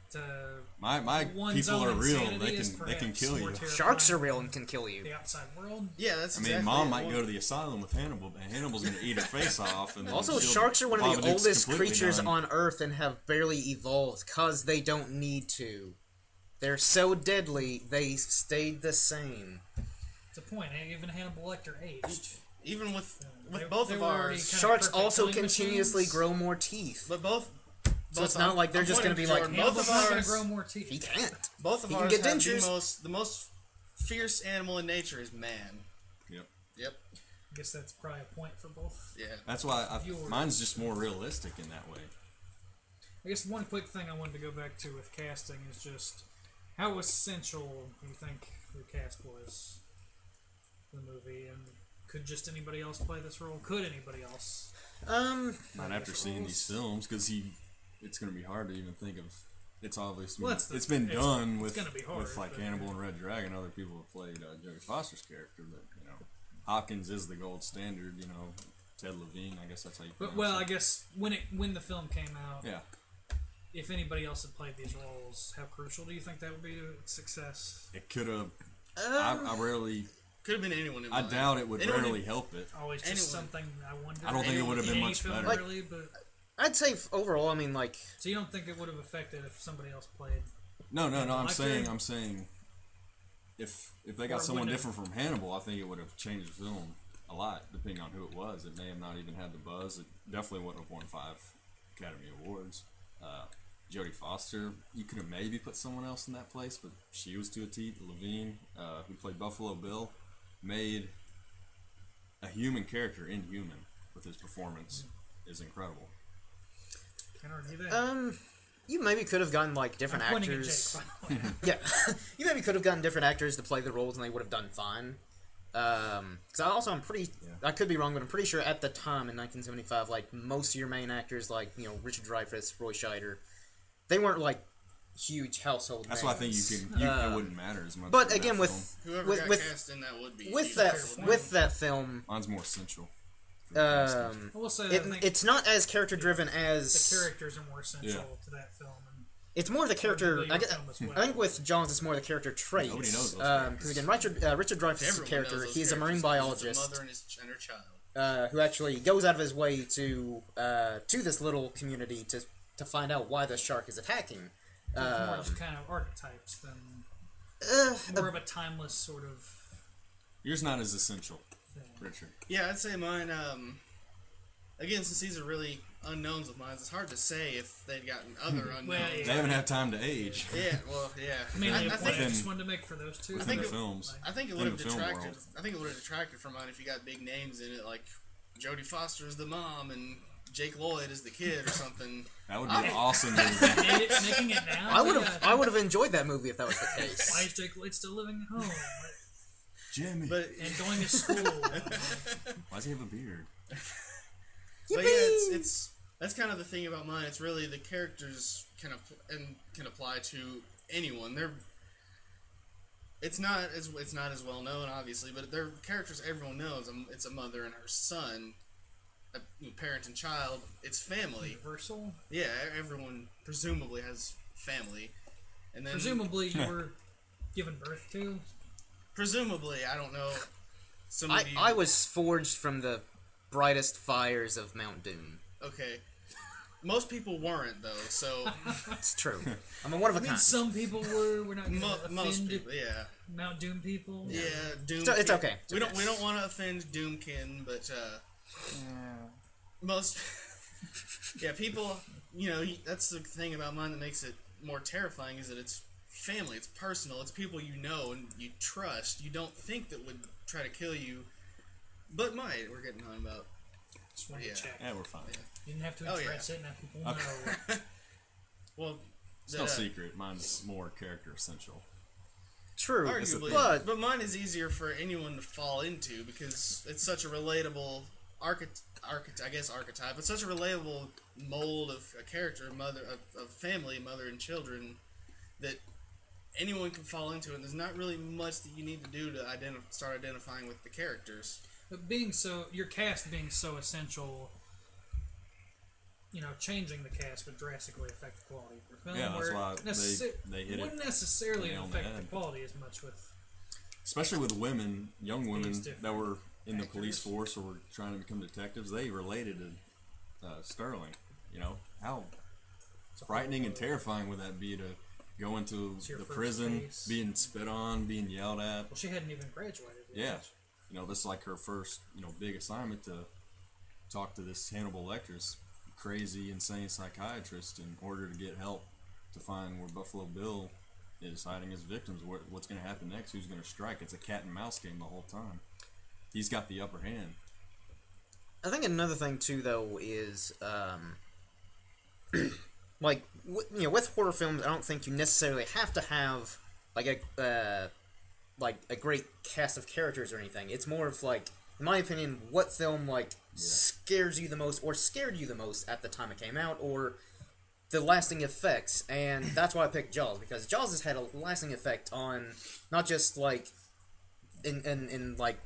My one's people own are real. insanity is They can perhaps kill more you. terrifying sharks are real and can kill you. the outside world? Yeah, that's I mean, exactly Mom it. might go to the asylum with Hannibal, but Hannibal's gonna eat her face off. And then Also, she'll- sharks are one of the Babadook's oldest completely creatures done. on Earth and have barely evolved because they don't need to. They're so deadly, they stayed the same. It's a point. Even Hannibal Lecter aged. Even with They- both they of were already ours. kind Sharks perfect also killing continuously machines. grow more teeth. But both. So it's not like they're just gonna be like, both Hannibal's of not going ours. to grow more teeth. He can't. Both of He can ours get have dentures. the most fierce animal in nature is man. Yep. Yep. I guess that's probably a point for both. Yeah. That's why Yours. mine's just more realistic in that way. I guess one quick thing I wanted to go back to with casting is just how essential you think the cast was in the movie, and could just anybody else play this role? Could anybody else? Not after seeing these films, because it's going to be hard to even think of. It's obviously Well, it's been done it's with gonna be hard, with like but, Hannibal and Red Dragon. Other people have played Jodie Foster's character, but Hopkins is the gold standard. Ted Levine. I guess that's how you. But pronounce I it. guess when the film came out, Yeah. if anybody else had played these roles, how crucial do you think that would be to its success? It could have. I rarely Could have been anyone in I mine. doubt it would Anyone really help it. Always just Anyone. something I wonder. I don't think it would have been Any much film better. really, but I'd say overall, I mean, like, so you don't think it would have affected if somebody else played? No. I'm Like saying, that? if they Or got it someone wouldn't different from Hannibal, I think it would have changed the film a lot, depending on who it was. It may have not even had the buzz. It definitely wouldn't have won 5 Academy Awards. Jodie Foster, you could have maybe put someone else in that place, but she was to a T. Levine, who played Buffalo Bill, made a human character inhuman with his performance. Is incredible. Can't argue that. you maybe could have gotten, like, different I'm pointing at actors. Jake, by the way. Yeah. You maybe could have gotten different actors to play the roles and they would have done fine. Because I'm pretty, I could be wrong, but I'm pretty sure at the time in 1975, like, most of your main actors, like, you know, Richard Dreyfuss, Roy Scheider, they weren't, like, huge household That's names. why I think it wouldn't matter as much. But for again, that with Whoever got cast in that would be. with even that terrible. with that film, mine's more essential. I will say that I think it's not as character driven the as characers are more essential Yeah. to that film. And it's more the character. Arguably your film as well. I think with Johns, it's more the character traits. Nobody knows those characters. Because again, Richard Dreyfuss' Everyone character, knows those he's a marine characters 'cause it's biologist a mother and her child. who actually goes out of his way to this little community to find out why the shark is attacking. it's more just kind of archetypes than more of a timeless sort of Yours not as essential, thing. Richard. Yeah, I'd say mine. Again, since these are really unknowns with mine, it's hard to say if they've gotten other unknowns. Well, yeah. They haven't had time to age. Yeah, well, yeah. Mainly I a point I think just wanted to make for those two. I Within think the it- films. I think it In would have the film detracted. world. I think it would have detracted from mine if you got big names in it, like Jodie Foster is the mom and Jake Lloyd is the kid or something. That would be an awesome movie. Making it now. I would have enjoyed that movie if that was the Why case. is Jake Lloyd still living at home Jimmy. But and going to school? Why does he have a beard? But yeah, it's that's kind of the thing about mine. It's really the characters can apply to anyone. It's not as well known, obviously, but they're characters everyone knows. It's a mother and her son, a parent and child. It's family. Universal. Yeah, everyone presumably has family, and then Presumably you were given birth to. presumably, I don't know. Some of you, I was forged from the brightest fires of Mount Doom. okay. Most people weren't though, so It's true. I'm a one of a I mean, kind. some people were. We're not going to most offend people, yeah. Mount Doom people. Yeah, Doom. It's okay. It's We okay. don't want to offend Doomkin, but most people, that's the thing about mine that makes it more terrifying is that it's family, it's personal, it's people you know and you trust. You don't think that would try to kill you, but might. We're getting on about. Just wanted Yeah. to check. Yeah, we're fine. You didn't have to Oh, yeah. address it. Now people know. Okay. Well, It's no secret. Mine's more character essential. True. arguably, But mine is easier for anyone to fall into because it's such a relatable archetype. It's such a relatable mold of a character, of family, mother and children, that anyone can fall into it. And there's not really much that you need to do to start identifying with the characters. But your cast being so essential, changing the cast would drastically affect the quality of your film. Yeah, that's where why they hit it wouldn't necessarily nail on the affect the head. quality as much with. Especially with women, young women different that were in the police actors. force or were trying to become detectives. They related to Sterling. How frightening and terrifying would that be to go into It's your the first prison, case. being spit on, being yelled at. Well, she hadn't even graduated yet. Yeah. This is like her first, big assignment to talk to this Hannibal Lecter's crazy, insane psychiatrist in order to get help to find where Buffalo Bill is hiding his victims. What's going to happen next? Who's going to strike? It's a cat and mouse game the whole time. He's got the upper hand. I think another thing too, though, is with horror films, I don't think you necessarily have to have like a great cast of characters or anything. It's more of like, in my opinion, what film scares you the most or scared you the most at the time it came out, or the lasting effects. And that's why I picked Jaws, because Jaws has had a lasting effect on not just like in like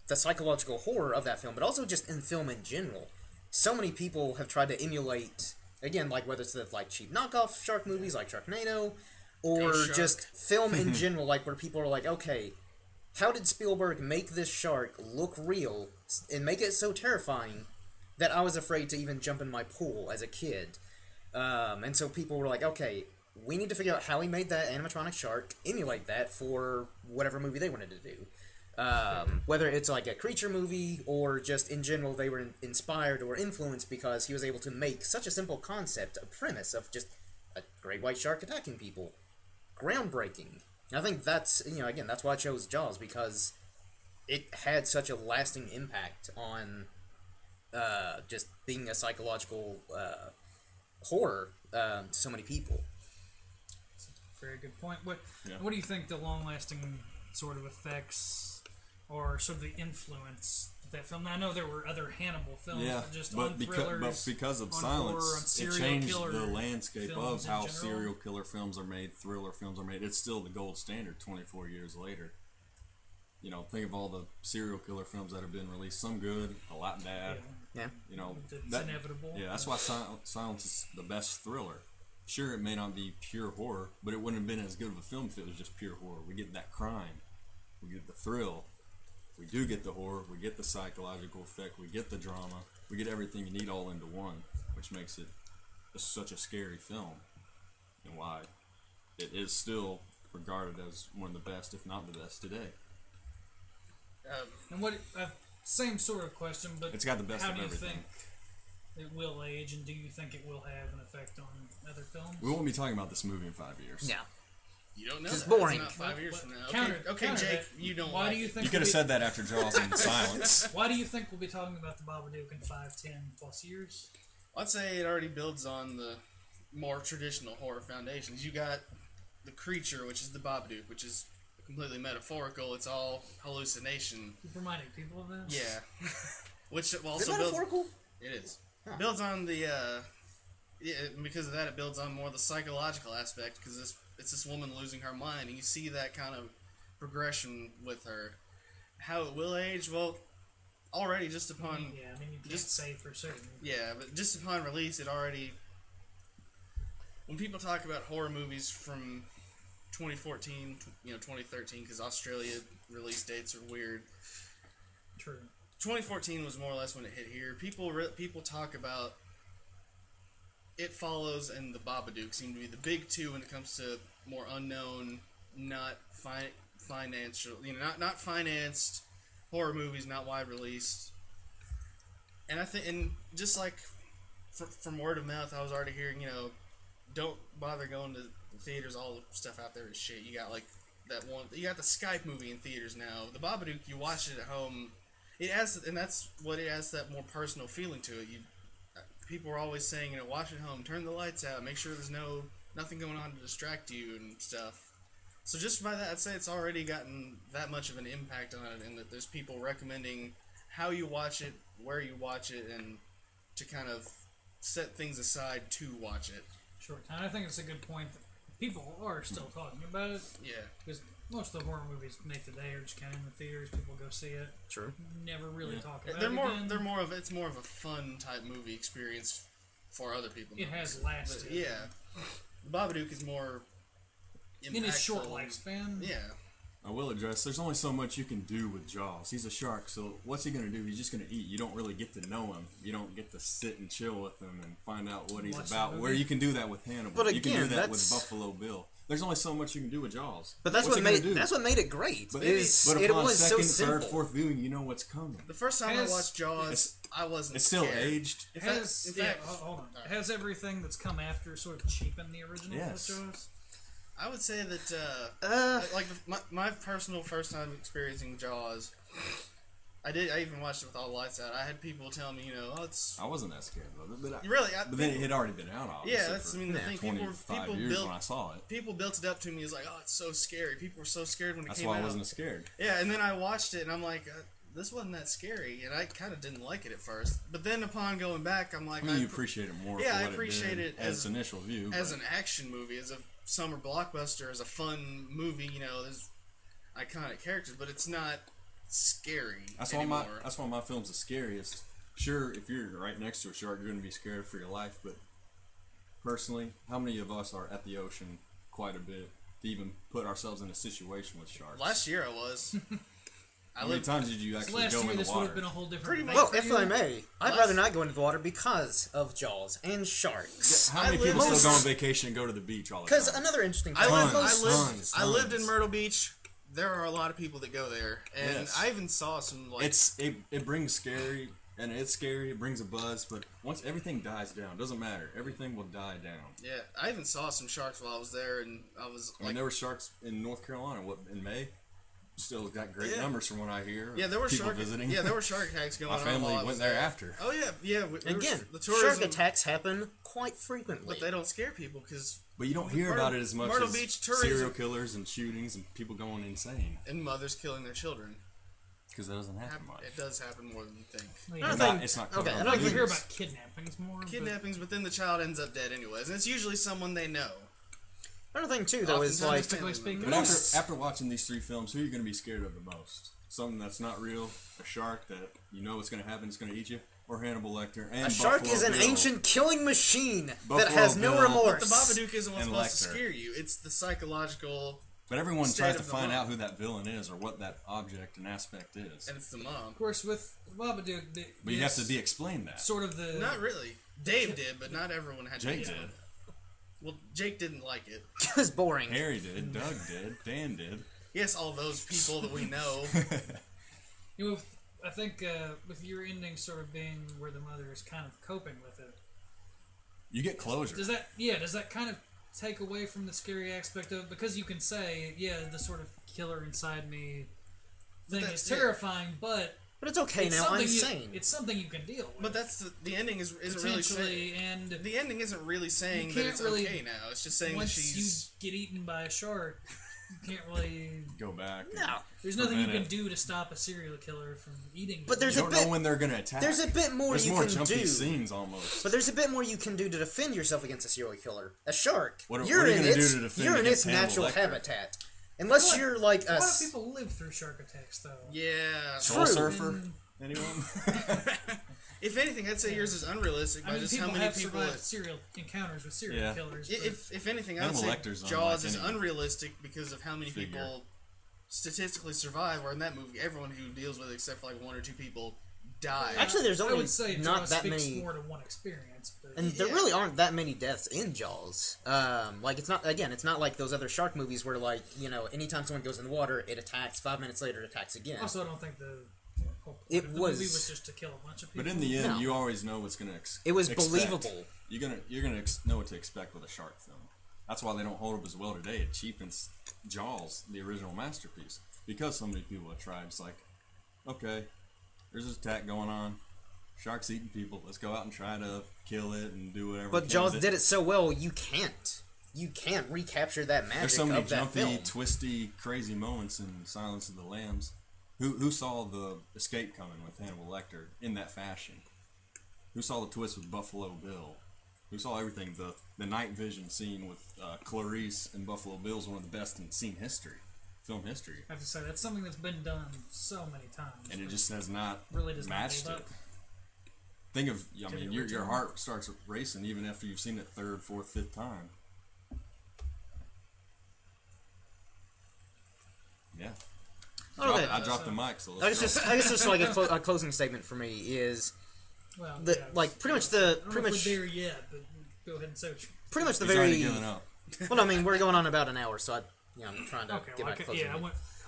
the psychological horror of that film, but also just in film in general. So many people have tried to emulate, again, like whether it's the like cheap knockoff shark movies like Sharknado, or Ghost Shark. just film in general, like where people are like, okay, how did Spielberg make this shark look real and make it so terrifying that I was afraid to even jump in my pool as a kid? And so people were like, okay, we need to figure out how he made that animatronic shark, emulate that for whatever movie they wanted to do. Whether it's like a creature movie or just in general they were inspired or influenced because he was able to make such a simple concept, a premise of just a great white shark attacking people. Groundbreaking. And I think that's, again, that's why I chose Jaws, because it had such a lasting impact on just being a psychological horror to so many people. Very good point. What do you think the long-lasting sort of effects or sort of the influence of that film? Now, I know there were other Hannibal films, on thrillers, but because of on silence, horror, on it serial changed killer the landscape films of in how general. serial killer films are made, thriller films are made. It's still the gold standard 24 years later. Think of all the serial killer films that have been released. Some good, a lot bad. Yeah. It's inevitable. Yeah, that's why silence is the best thriller. Sure, it may not be pure horror, but it wouldn't have been as good of a film if it was just pure horror. We get that crime. We get the thrill. We do get the horror. We get the psychological effect. We get the drama. We get everything you need all into one, which makes it such a scary film. And why it is still regarded as one of the best, if not the best, today. And same sort of question, but it's got the best how of do you everything. think it will age, and do you think it will have an effect on other films? We won't be talking about this movie in 5 years. Yeah. You don't know. Just that. boring. It's not 5 years from now. Counter Okay, Jake, that. you don't. Why like do you it. think You could have said that after Jaws and Silence. Why do you think we'll be talking about the Babadook in 5, 10 plus years? I'd say it already builds on the more traditional horror foundations. You got the creature, which is the Babadook, which is completely metaphorical. It's all hallucination. Keep reminding people of this. Yeah. Which Is also it builds. metaphorical? It is. Huh. Builds on the. Because of that, it builds on more the psychological aspect. Because it's this woman losing her mind, and you see that kind of progression with her. How it will age, well, already just upon. Yeah, I mean, you can't just- say for certain. Yeah, but just upon release, it already. When people talk about horror movies from 2014, 2013, because Australia release dates are weird. True. 2014 was more or less when it hit here. People talk about It Follows and The Babadook seem to be the big two when it comes to more unknown, not financial, not financed horror movies, not wide released. And I think, and just like from word of mouth, I was already hearing, don't bother going to the theaters. All the stuff out there is shit. You got like that one. You got the Skype movie in theaters now. The Babadook, you watch it at home. It has, and that's what it has, that more personal feeling to it. People are always saying, watch at home, turn the lights out, make sure there's nothing going on to distract you and stuff. So just by that, I'd say it's already gotten that much of an impact on it, and that there's people recommending how you watch it, where you watch it, and to kind of set things aside to watch it. Short time. I think it's a good point that people are still talking about it. Yeah. Because most of the horror movies made today are just kind of in the theaters. People go see it. True. Never really talk about They're it more. again. It's more of a fun type movie experience for other people. It has lasted. But, yeah. The Babadook is more impactful. In its short lifespan. Yeah. I will address, there's only so much you can do with Jaws. He's a shark, so what's he going to do? He's just going to eat. You don't really get to know him. You don't get to sit and chill with him and find out what he's Watch the about. movie. Where you can do that with Hannibal. But you can again, do that with that's- Buffalo Bill. There's only so much you can do with Jaws. But that's What's what he made gonna do? that's what made it great. But It upon was second, so third, simple. fourth viewing, you know what's coming. The first time Has- I watched Jaws, I wasn't It's still scared. aged. In fact, Hold on. Has everything that's come after sort of cheapened the original Yes. with Jaws? I would say that, my personal first time experiencing Jaws, I even watched it with all the lights out. I had people tell me, it's I wasn't that scared of it. But, really. then it had already been out, obviously. Yeah, that's for the thing. 25 People years built when I saw it. people built it up to me as like, oh, it's so scary. People were so scared when it That's came why out. I wasn't scared. Yeah, and then I watched it and I'm like, this wasn't that scary, and I kind of didn't like it at first. But then upon going back, I'm like, I mean, you appreciate it more. Yeah, for I what appreciate did it as as- its initial view. as but an action movie, as a summer blockbuster, as a fun movie. There's iconic characters, but it's not scary anymore. That's why my film's the scariest. Sure, if you're right next to a shark, you're going to be scared for your life. But personally, how many of us are at the ocean quite a bit? to even put ourselves in a situation with sharks. Last year I was. How many times did you So actually last go year in the this would water? have been a whole different. Pretty thing much. Well, for if you. I may, I'd rather not go into the water because of Jaws and sharks. How many I people live- still go on vacation and go to the beach all the Because time? another interesting I thing, lived, Tons. I lived in Myrtle Beach. There are a lot of people that go there, and Yes. I even saw some like. It brings scary, and it's scary. It brings a buzz, but once everything dies down, doesn't matter. Everything will die down. Yeah, I even saw some sharks while I was there, and I was I mean, like, there were sharks in North Carolina. What in May? Still got great Yeah. numbers from what I hear. yeah, there were people shark visiting. Yeah, there were shark attacks going My on. family while I was went there after. Oh yeah, yeah. again, the shark tourism, attacks happen quite frequently. but they don't scare people because But you don't hear Myrtle- about it as much Myrtle as Beach tourism- serial killers and shootings and people going insane. and mothers killing their children. Because that doesn't happen much. It does happen more than you think. Well, I yeah, don't It's not- think- it's not okay, covered I on don't like the we think- hear news. about kidnappings more. Kidnappings, but then the child ends up dead anyways, and it's usually someone they know. Another thing too, though, is like Oftentimes Typically family speaking. But members. after watching these three films, who are you going to be scared of the most? Something that's not real, a shark that you know what's going to happen, it's going to eat you, or Hannibal Lecter and a shark Buffalo is an Bill. ancient killing machine that Buffalo has no Bill. remorse. The Babadook isn't what's And supposed to Lecter. scare you. It's the psychological, But everyone State tries to of the find mom. out who that villain is or what that object and aspect is. and it's the mom. Of course, with Babadook, But you have to be explained that. sort of the. Not really. Dave did, but not everyone had Jake to. did. Well, Jake didn't like it. It's boring. Harry did. Doug did. Dan did. Yes, all those people that we know. You know, I think with your ending sort of being where the mother is kind of coping with it. You get closure. Does that kind of take away from the scary aspect of it? Because you can say, yeah, the sort of killer inside me thing is that's it. terrifying, but But it's okay it's now. something I'm sane. it's something you can deal with. But that's the ending isn't really saying. potentially, and The ending isn't really saying You that can't it's really- okay now. It's just saying that once she's. you get eaten by a shark, you can't really. Go back. and No. There's nothing you prevent can it. do to stop a serial killer from eating you. But there's You a don't bit- know when they're going to attack. There's a bit more There's you more can jumpy do. scenes almost. But there's a bit more you can do to defend yourself against a serial killer. A shark. What are you're you in gonna do its to defend you're in against its Hannibal natural Lecter? habitat. Unless What? you're like a a lot of people live through shark attacks, though. Yeah. Soul True. Surfer? Anyone? If anything, I'd say yours is unrealistic by I mean, just how people many have people. survived serial encounters with serial Yeah. killers. But If anything, I'd Hannibal say Lecter's Jaws unlike is any unrealistic because of how many figure. people statistically survive. Where in that movie, everyone who deals with it, except for like one or two people, die. Actually, there's I only would say not Jaws that speaks many. more to one experience. But And there Yeah. really aren't that many deaths in Jaws. Like it's not like those other shark movies where like anytime someone goes in the water, it attacks. 5 minutes later, it attacks again. also, I don't think the whole point It of the was- movie was just to kill a bunch of people. But in the end, No. you always know what's going to It was believable. You're gonna know what to expect with a shark film. That's why they don't hold up as well today. It cheapens Jaws, the original masterpiece, because so many people have tried. It's like, okay, there's this attack going on. Shark's eating people. Let's go out and try to kill it and do whatever. But Jaws did it so well, you can't recapture that magic There's so many of that jumpy, film. twisty, crazy moments in Silence of the Lambs. Who saw the escape coming with Hannibal Lecter in that fashion? Who saw the twist with Buffalo Bill? Who saw everything? The night vision scene with Clarice and Buffalo Bill is one of the best in film history, I have to say that's something that's been done so many times. and it but just has not really does not matched hold it. up. Think of, I To mean, the your original. heart starts racing even after you've seen it third, fourth, fifth time. Yeah. Okay. I dropped the mic, so I let's guess go. just like a closing statement for me is Well, the yeah, like pretty much I the don't pretty know much if we're there yet, but go ahead and say what you. pretty much the He's already very given up. well. I mean, we're going on about an hour, so I'm trying to Okay, get well, my closing.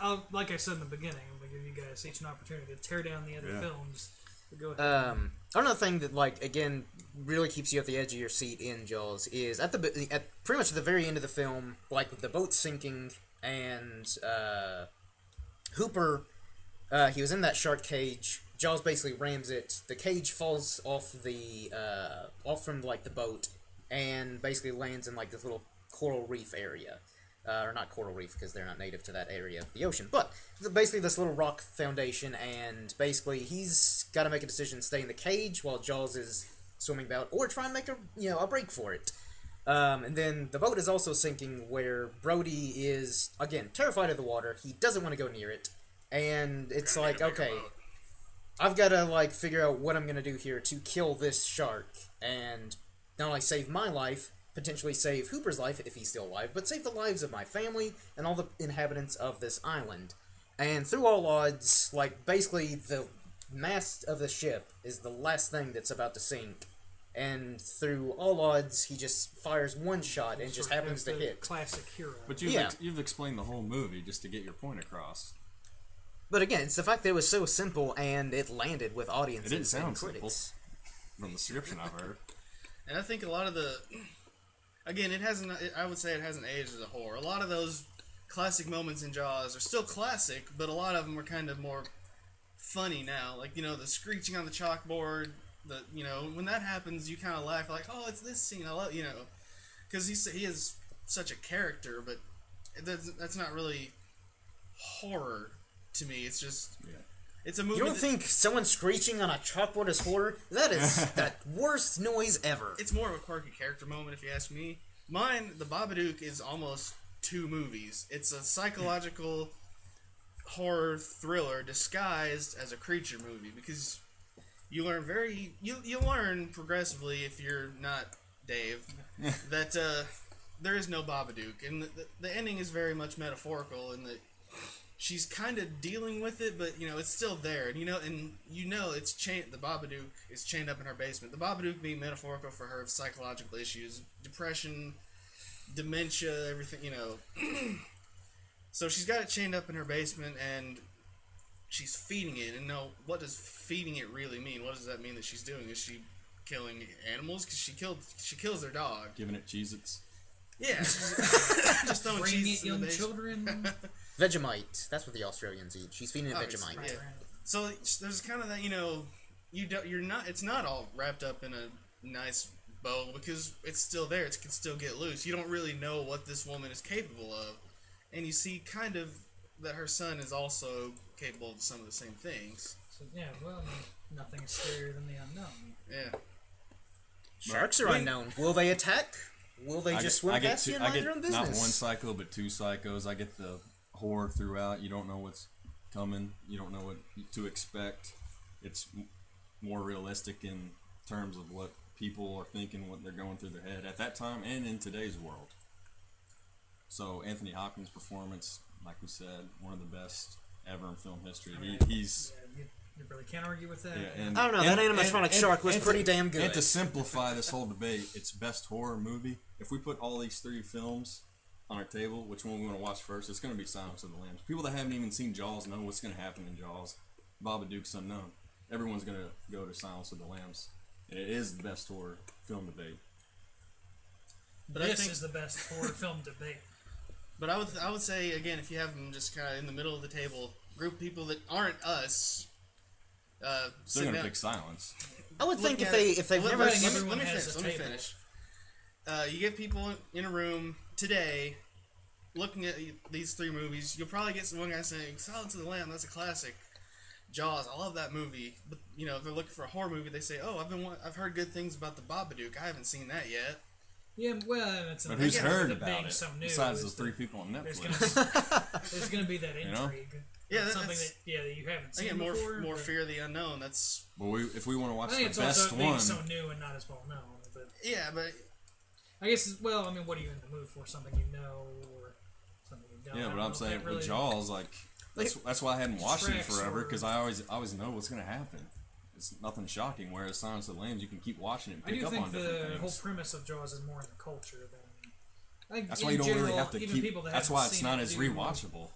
yeah, like I said in the beginning, I'm gonna give you guys each an opportunity to tear down the other Yeah. films. But go ahead. Another thing that like again really keeps you at the edge of your seat in Jaws is at pretty much the very end of the film, like with the boat sinking and Hooper, he was in that shark cage. Jaws basically rams it. The cage falls off from like the boat and basically lands in like this little coral reef area. Or not coral reef because they're not native to that area of the ocean, but basically this little rock foundation, and basically he's got to make a decision: stay in the cage while Jaws is swimming about, or try and make a break for it. And then the boat is also sinking, where Brody is again terrified of the water. He doesn't want to go near it, and it's Gotta like, make a bigger okay, boat. I've got to like figure out what I'm gonna do here to kill this shark and not only save my life potentially save Hooper's life if he's still alive, but save the lives of my family and all the inhabitants of this island. And through all odds, like, basically the mast of the ship is the last thing that's about to sink. And through all odds, he just fires one shot and just happens to hit. Classic hero. But you've explained the whole movie just to get your point across. But again, it's the fact that it was so simple and it landed with audiences It didn't sound and simple critics. from the description I've heard. And I think a lot of the, again, I would say it hasn't aged as a horror. A lot of those classic moments in Jaws are still classic, but a lot of them are kind of more funny now. Like, you know, the screeching on the chalkboard, when that happens, you kind of laugh like, oh, it's this scene. I love, because he is such a character, but that's not really horror to me. It's just, it's a movie. You don't think someone screeching on a chalkboard is horror? That is the worst noise ever. It's more of a quirky character moment, if you ask me. Mine, The Babadook, is almost 2 movies. It's a psychological horror thriller disguised as a creature movie, because you learn you learn progressively, if you're not Dave, that there is no Babadook, and the ending is very much metaphorical in that she's kind of dealing with it, but it's still there, and it's the Babadook is chained up in her basement. The Babadook being metaphorical for her psychological issues, depression, dementia, everything, So she's got it chained up in her basement, and she's feeding it. And now, what does feeding it really mean? What does that mean that she's doing? Is she killing animals? Because she kills their dog. Giving it Cheez-Its. Yeah, just throwing Bring cheese it, in the young basement. children. Vegemite. That's what the Australians eat. She's feeding it Vegemite. Yeah. So there's kind of that, you're not. It's not all wrapped up in a nice bow, because it's still there. It can still get loose. You don't really know what this woman is capable of, and you see kind of that her son is also capable of some of the same things. So, yeah, well, nothing is scarier than the unknown. Yeah. Sharks are unknown. Will they attack? Will they just swim past you and mind their own business? Not one psycho, but 2 psychos. I get the horror throughout. You don't know what's coming. You don't know what to expect. It's more realistic in terms of what people are thinking, what they're going through their head at that time and in today's world. So Anthony Hopkins' performance, like we said, one of the best ever in film history. He's you really can't argue with that. yeah, and, I don't know. That animatronic shark was pretty damn good. And to simplify this whole debate, it's best horror movie. If we put all these 3 films on our table, which one we want to watch first? It's going to be Silence of the Lambs. People that haven't even seen Jaws know what's going to happen in Jaws. Babadook's unknown. Everyone's going to go to Silence of the Lambs. And it is the best horror film debate. But This is the best horror film debate. But I would say, again, if you have them just kind of in the middle of the table, group people that aren't us. They're going to pick Silence. I would think Look if they've let- never let- seen. everyone let me has finish. a Let me table. finish. You get people in a room today looking at these 3 movies. You'll probably get one guy saying, Silence of the Lamb, that's a classic. Jaws, I love that movie. But, if they're looking for a horror movie, they say, oh, I've heard good things about the Babadook. I haven't seen that yet. Yeah, well, it's But who's heard about about it so new, besides is the 3 people on There's Netflix? gonna be that You know? intrigue. Yeah, Something that's, that you haven't seen again, before. more but fear of the unknown. That's Well, if we want to watch I think the it's also best being one, so new and not as well known. But yeah, but I guess, well, I mean, what are you in the mood for? Something you know or something you don't? yeah, I but don't I'm know if saying that with really Jaws, like that's why I hadn't watched it tracks forever, or- because I always know what's going to happen. It's nothing shocking. Whereas Silence of the Lambs, you can keep watching it and I pick do up think on different the whole things. premise of Jaws is more in the culture than. Like, That's in why you don't general, really have to even keep. people that That's haven't why it's seen not it as do- rewatchable.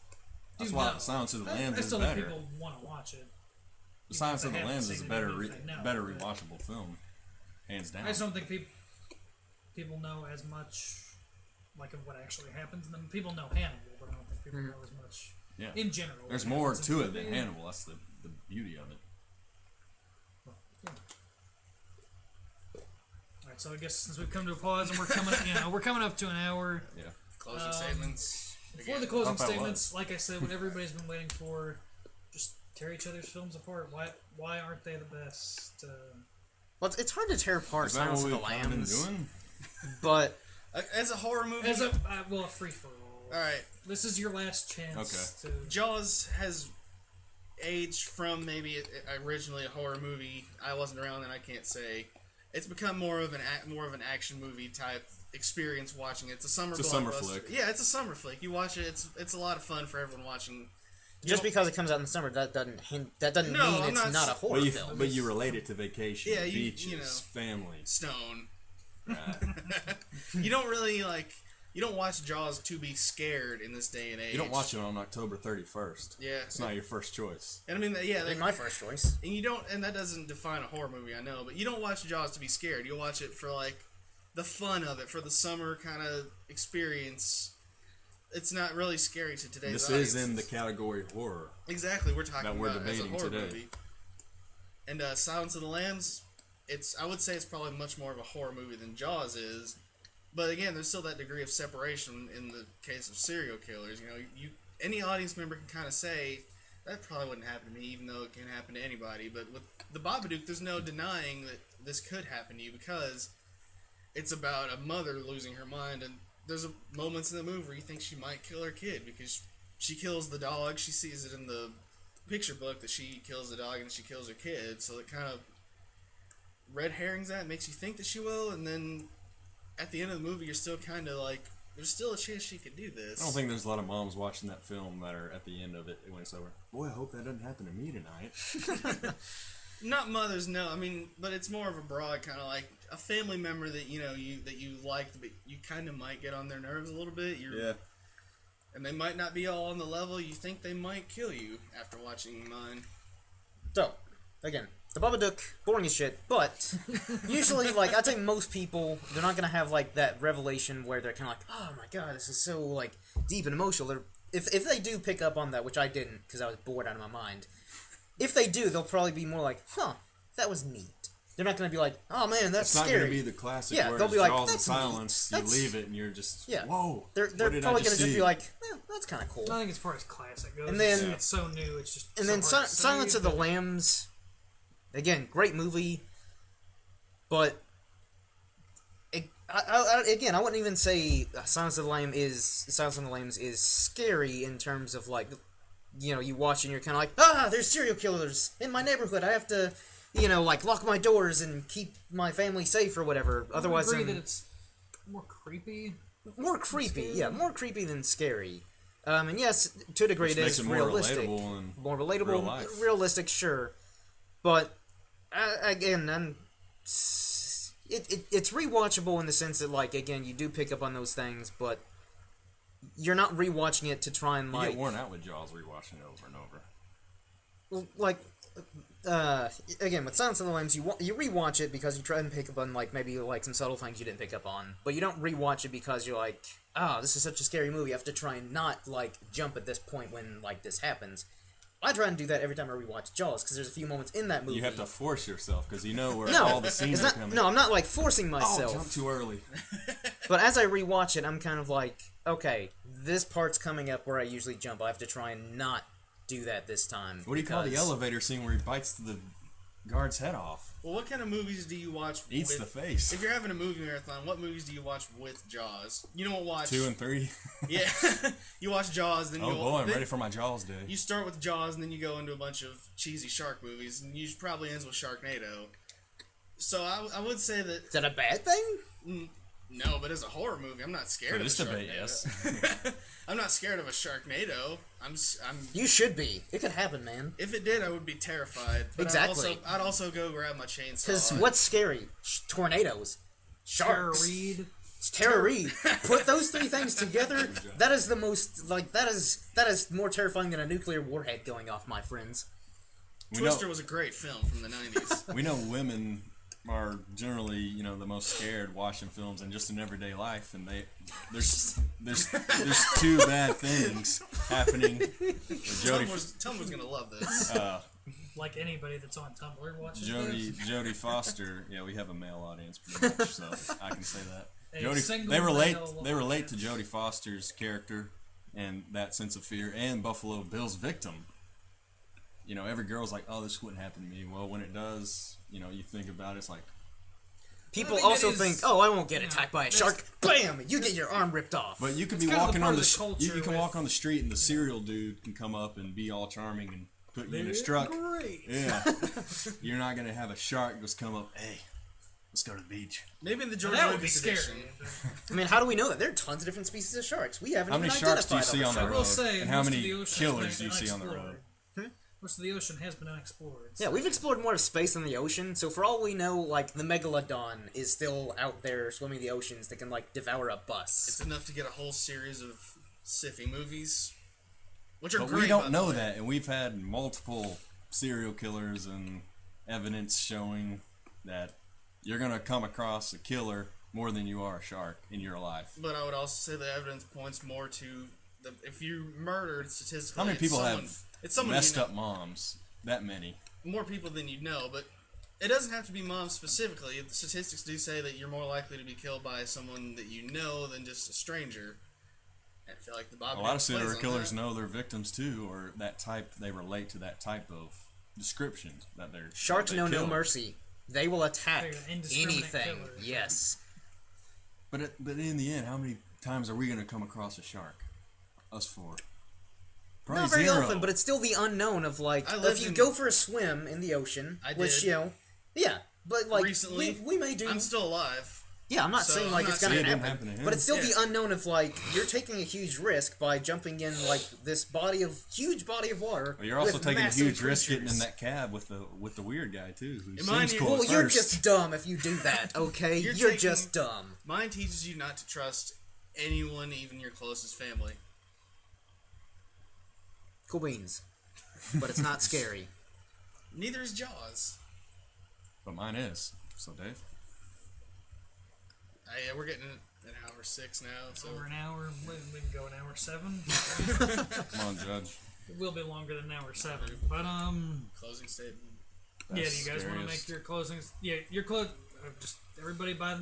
That's do why know. Silence of the Lambs I is still better. think people want to watch it. Silence if of they the haven't Lambs is seen a it, better, even if they know, better but- rewatchable film, hands down. I just don't think people know as much, like, of what actually happens. And people know Hannibal, but I don't think people know as much Yeah. in general. There's what more happens in to the it than movie. Hannibal. That's the beauty of it. Yeah. All right, so I guess since we've come to a pause and we're coming up to an hour. Yeah. closing statements. Before the closing Thought that statements, like I said, what everybody's been waiting for, just tear each other's films apart. Why aren't they the best? Well, it's hard to tear apart Is that Silence what of the we've been Lambs, doing? but As a horror movie, As a free for all. all right, This is your last chance to. Jaws has aged from maybe originally a horror movie. I wasn't around then, I can't say. It's become more of an action movie type. experience watching it. It's a summer It's a summer blockbuster. flick. Yeah, it's a summer flick. You watch it. It's a lot of fun for everyone watching. Just because it comes out in the summer, that doesn't mean I'm it's not a horror But you, film. but you relate it to vacation, Yeah, beaches, you know. family. Stone. Right. You don't really You don't watch Jaws to be scared in this day and age. You don't watch it on October 31st. Yeah, It's not your first choice. And I mean, yeah, Ain't my first choice. and you don't, and that doesn't define a horror movie, I know, but you don't watch Jaws to be scared. You'll watch it for the fun of it, for the summer kind of experience. It's not really scary to today's This audience. is in the category horror. Exactly, we're talking that we're about as a debating horror today. movie. And Silence of the Lambs, I would say it's probably much more of a horror movie than Jaws is. But again, there's still that degree of separation in the case of serial killers. You know, any audience member can kind of say that probably wouldn't happen to me, even though it can happen to anybody. But with the Babadook, there's no denying that this could happen to you because it's about a mother losing her mind, and there's moments in the movie where you think she might kill her kid because she kills the dog. She sees it in the picture book that she kills the dog and she kills her kid. So it kind of red herrings that, makes you think that she will, and then at the end of the movie, you're still kind of like, there's still a chance she could do this. I don't think there's a lot of moms watching that film that are at the end of it when it's over. Boy, I hope that doesn't happen to me tonight. Not mothers, no. I mean, but it's more of a broad kind of like a family member that you liked, but you kind of might get on their nerves a little bit. Yeah. And they might not be all on the level. You think they might kill you after watching mine. So, again, the Babadook, boring as shit, but usually, I'd say most people, they're not gonna have, that revelation where they're kind of like, oh my god, this is so, deep and emotional. If they do pick up on that, which I didn't, because I was bored out of my mind, if they do, they'll probably be more like, huh, that was neat. They're not gonna be like, oh man, that's It's not scary. going to be the classic Yeah, where they'll it's be like, Jaws of "That's silence, neat. you That's-" leave it, and you're just, Yeah. whoa, They're what did I probably gonna just see? be like, that's kind of cool. I think as far as classic goes, And then- it's so new, it's just. And so then hard to say, Silence of the but- Lambs, again, great movie, but I wouldn't even say Silence of the Lambs is scary in terms of you watch and you're kind of like, there's serial killers in my neighborhood. I have to, lock my doors and keep my family safe or whatever. Otherwise, I agree that it's more creepy. more creepy. Yeah, more creepy than scary. And yes, to a degree, Which it makes is it more realistic, relatable in more relatable, real life. realistic, sure. But again, it's rewatchable in the sense that again, you do pick up on those things, but you're not rewatching it to try and You get worn out with Jaws rewatching it over and over. again with Silence of the Lambs, you rewatch it because you try and pick up on maybe some subtle things you didn't pick up on, but you don't rewatch it because you're like, this is such a scary movie. I have to try and not jump at this point when this happens. I try and do that every time I rewatch Jaws because there's a few moments in that movie. You have to force yourself because you know where No, all the scenes it's are not. coming. No, I'm not forcing Oh, myself. jump too early. But as I rewatch it, I'm kind of like, okay, this part's coming up where I usually jump. I have to try and not do that this time. What do you call the because- elevator scene where he bites the guard's head off? Well, what kind of movies do you watch? Eats the face. If you're having a movie marathon, what movies do you watch with Jaws? You don't watch 2 and 3. Yeah, you watch Jaws, then Oh you boy, I'm ready for my Jaws day. You start with Jaws, and then you go into a bunch of cheesy shark movies, and you probably ends with Sharknado. So I would say that Is that a bad thing? no, but as a horror movie, I'm not scared For of this a debate, Sharknado. yes. I'm not scared of a Sharknado. I'm You should be. It could happen, man. if it did, I would be terrified. But Exactly. I'd also go grab my chainsaw. Because what's scary? Tornadoes. Tara Sharks. Reid. It's Tara Reid. Put those three things together. That is the most that is more terrifying than a nuclear warhead going off, my friends. Twister was a great film from the 90s. We know women are generally, the most scared watching films and just in everyday life, and there's two bad things happening. Tumblr's gonna love this. Like anybody that's on Tumblr watches Jodie Foster. Yeah, we have a male audience pretty much, so I can say that. this. A single They relate male to Jodie Foster's character and that sense of fear, and Buffalo Bill's victim. Every girl's like, oh, this wouldn't happen to me. Well, when it does, you think about it, it's like, People think also that is- think, oh, I won't get attacked by a that's- shark. Bam! You get your arm ripped off. but you could It's be kind of walking the part on of the you culture can with- walk on the street and the serial dude can come up and be all charming and put you in a truck. Great. Yeah, you're not gonna have a shark just come up. Hey, Let's go to the beach. Maybe in the George That would be Lucas scary. edition. I mean, how do we know that? There are tons of different species of sharks. We haven't How many even sharks do you identified see all on the I sharks. will road? say, And how most of many the ocean killers has do you been see on the unexplored. road? Most of the ocean has been unexplored. Yeah, we've explored more of space than the ocean, so for all we know, like, the Megalodon is still out there swimming the oceans that can, like, devour a bus. It's enough to get a whole series of sci-fi movies, which are But great. we don't by the know way. that, and we've had multiple serial killers and evidence showing that you're gonna come across a killer more than you are a shark in your life. But I would also say the evidence points more to if you murdered statistically. How many people it's someone messed you know, up moms? That many. more people than you know, but it doesn't have to be moms specifically. The statistics do say that you're more likely to be killed by someone that you know than just a stranger. I feel like the Bob A lot of plays serial on killers that. know their victims too, or that type. They relate to that type of description that they're. Sharks they know no kill. mercy. They will attack They're indiscriminate anything. killers. Yes. But in the end, how many times are we gonna come across a shark? Us four. Probably Not very zero. often, but it's still the unknown of, like, I lived if you in- go for a swim in the ocean, I which, did. you know, yeah, but, like, Recently, we may do... I'm still alive. Yeah, I'm not So, saying, like, I'm it's not gonna saying it happen, didn't happen to him. but it's still Yeah. the unknown of, like, you're taking a huge risk by jumping in, like, this huge body of water. But you're also with taking a massive huge risk getting creatures. in that cab with the weird guy too. Who In mine, seems you- cool Well, at you're first. just dumb if you do that, okay? You're You're taking- just dumb. Mine teaches you not to trust anyone, even your closest family. Cool beans. But it's not scary. Neither is Jaws. But mine is. So Dave. Yeah, we're getting an hour 6 now, so Over an hour. We can go an hour 7. Come on, Judge. It will be longer than an hour 7. But closing statement. yeah. Do That's you guys want to scariest. make your closings? Yeah, your close. Just everybody by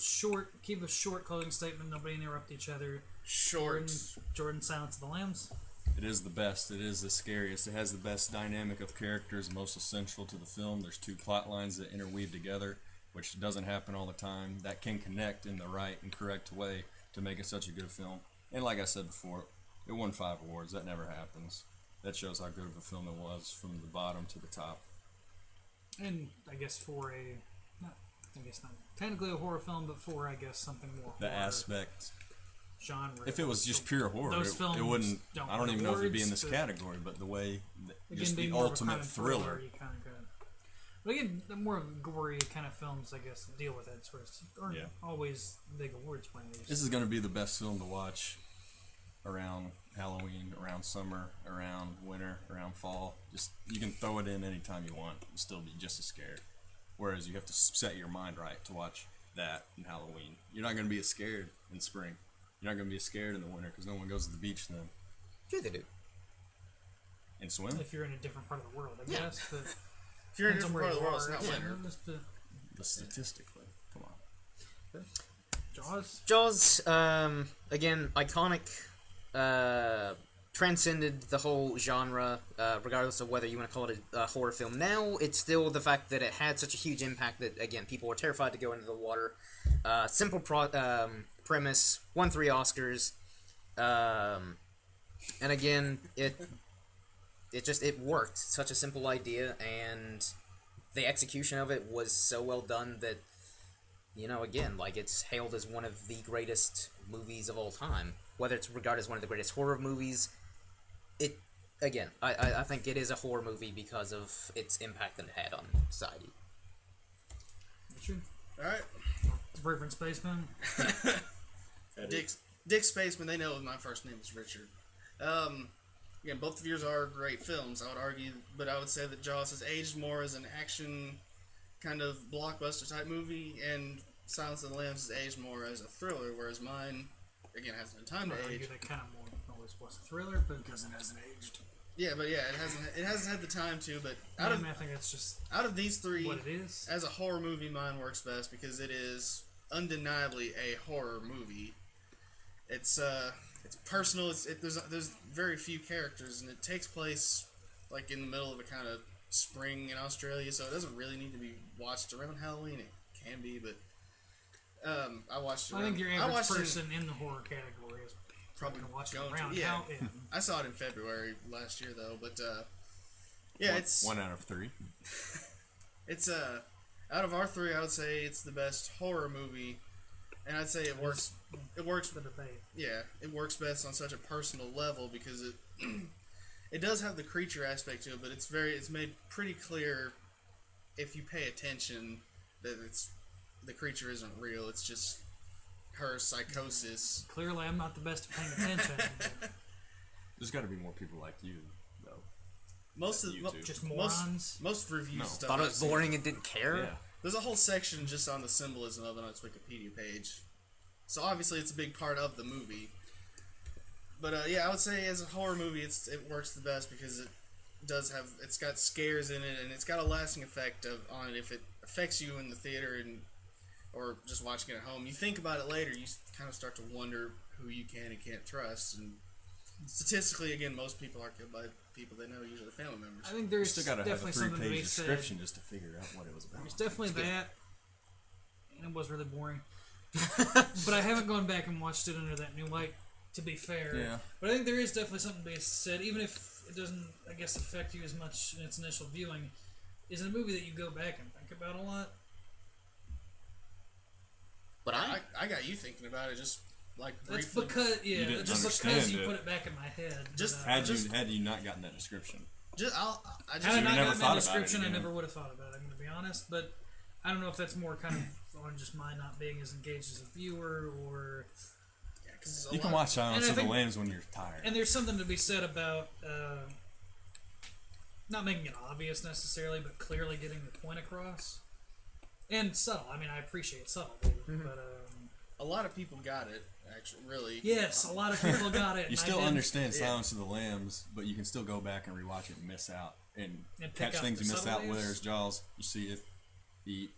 short. Keep a short closing statement. Nobody interrupt each other. Short. Jordan, Silence of the Lambs. It is the best. It is the scariest. It has the best dynamic of characters, most essential to the film. There's two plot lines that interweave together, which doesn't happen all the time. That can connect in the right and correct way to make it such a good film. And like I said before, it won 5 awards. That never happens. That shows how good of a film it was from the bottom to the top. And I guess for a, I guess not technically a horror film, but for I guess something more The horror aspect. genre. If it was just pure horror, Those it films wouldn't. don't I don't win even know if it'd be in awards, this but category, but the way, it just can be the more of a ultimate kind of thriller. You kind of go. But again, the more gory kind of films, I guess, deal with that sort of stuff. Aren't Yeah. always big awards winners. This is going to be the best film to watch around Halloween, around summer, around winter, around fall. Just you can throw it in anytime you want and still be just as scared. Whereas you have to set your mind right to watch that in Halloween. You're not going to be as scared in spring. You're not going to be as scared in the winter because no one goes to the beach then Sure they do. and swim. if you're in a different part of the world, I Yeah. guess. But If you're in a depends on different where part of the you world, it's are. not Yeah, winter. just the But statistically, come on. Jaws. Jaws, again, iconic, transcended the whole genre, regardless of whether you want to call it a horror film. Now, it's still the fact that it had such a huge impact that, again, people were terrified to go into the water. Simple premise, won 3 Oscars, and again, it worked. Such a simple idea, and the execution of it was so well done that, you know, again, like, it's hailed as one of the greatest movies of all time. Whether it's regarded as one of the greatest horror movies, I think it is a horror movie because of its impact that it had on society. Richard. Alright. Reverend Spaceman. Dick Spaceman, they know my first name is Richard. Again, both of yours are great films, I would argue, but I would say that Jaws has aged more as an action kind of blockbuster type movie, and Silence of the Lambs has aged more as a thriller, whereas mine, again, hasn't had time I to argue age. that kind of more always was a thriller, but Because it hasn't aged. Yeah, but yeah, it hasn't had the time to, but I mean, I think that's just out of these 3, what it is. as a horror movie, mine works best because it is undeniably a horror movie. It's personal. There's very few characters, and it takes place like in the middle of a kind of spring in Australia, so it doesn't really need to be watched around Halloween. It can be, but I watched it. I think your I average watched it person in the horror category is probably going to watch it going around. to, yeah. Yeah. I saw it in February last year though, but yeah, it's 1 out of 3. it's Out of our three, I would say it's the best horror movie, and I'd say it works. It works. The debate. Yeah, it works best on such a personal level because it it does have the creature aspect to it, but it's made pretty clear if you pay attention that the creature isn't real. It's just her psychosis. Clearly, I'm not the best at paying attention. but There's got to be more people like you, though. Most of YouTube. just morons. most review No. stuff. Thought it I've was seen- boring and didn't care. Yeah. There's a whole section just on the symbolism of it on its Wikipedia page. So obviously it's a big part of the movie. But yeah, I would say as a horror movie, it works the best because it's got scares in it and it's got a lasting effect on it. If it affects you in the theater or just watching it at home, you think about it later. You kind of start to wonder who you can and can't trust. And statistically, again, most people are killed by people they know, usually family members. I think You there's still got to have definitely a something to be 3-page said. description just to figure out what it was about. There's definitely that, and it was really boring. But I haven't gone back and watched it under that new light, to be fair. Yeah. But I think there is definitely something to be said, even if it doesn't, I guess, affect you as much in its initial viewing. Is it a movie that you go back and think about a lot? But I got you thinking about it just like That's briefly. because, yeah, You didn't just because understand you it. put it back in my head. Just- but, Had you not gotten that description, I just had I you not never gotten thought that about it description, I again. never would have thought about it, I'm going to be honest. But I don't know if that's more kind of on just my not being as engaged as a viewer, or... yeah, 'cause there's a you can lot- watch Silence And I of the think- Lambs when you're tired. And there's something to be said about not making it obvious necessarily, but clearly getting the point across. And subtle. I mean, I appreciate subtle, but A lot of people got it, actually, really. yes, a lot of people got it. You and I still didn't. understand Yeah. Silence of the Lambs, but you can still go back and rewatch it and miss out and And pick catch up things the you missed out. subtleties. Whereas Jaws, you see it, eat.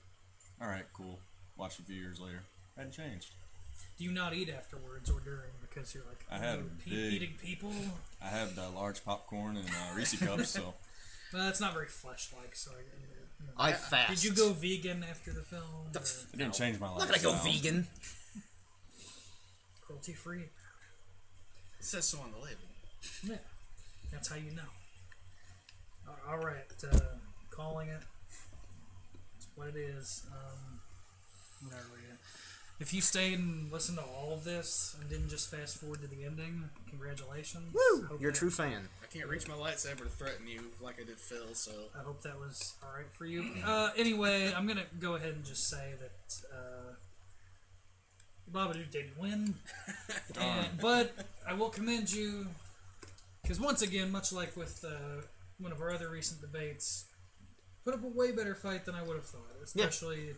All right, cool. Watch it a few years later. Hadn't changed. Do you not eat afterwards or during because you're like I had "Ooh, a big- eating people? I had large popcorn and Reese cups, so Well, that's not very flesh-like. So I fast. did you go vegan after the film? Or it didn't change my I'm life. not gonna go vegan. cruelty-free? It says so on the label. Yeah, that's how you know. All right, calling it. It's what it is. What are we at? If you stayed and listened to all of this and didn't just fast forward to the ending, congratulations. Woo! Hope You're a that- true fan. I can't reach my lightsaber to threaten you like I did Phil, so... I hope that was all right for you. Anyway, I'm gonna go ahead and just say that Babadook didn't win, but I will commend you because once again, much like with one of our other recent debates, put up a way better fight than I would have thought, especially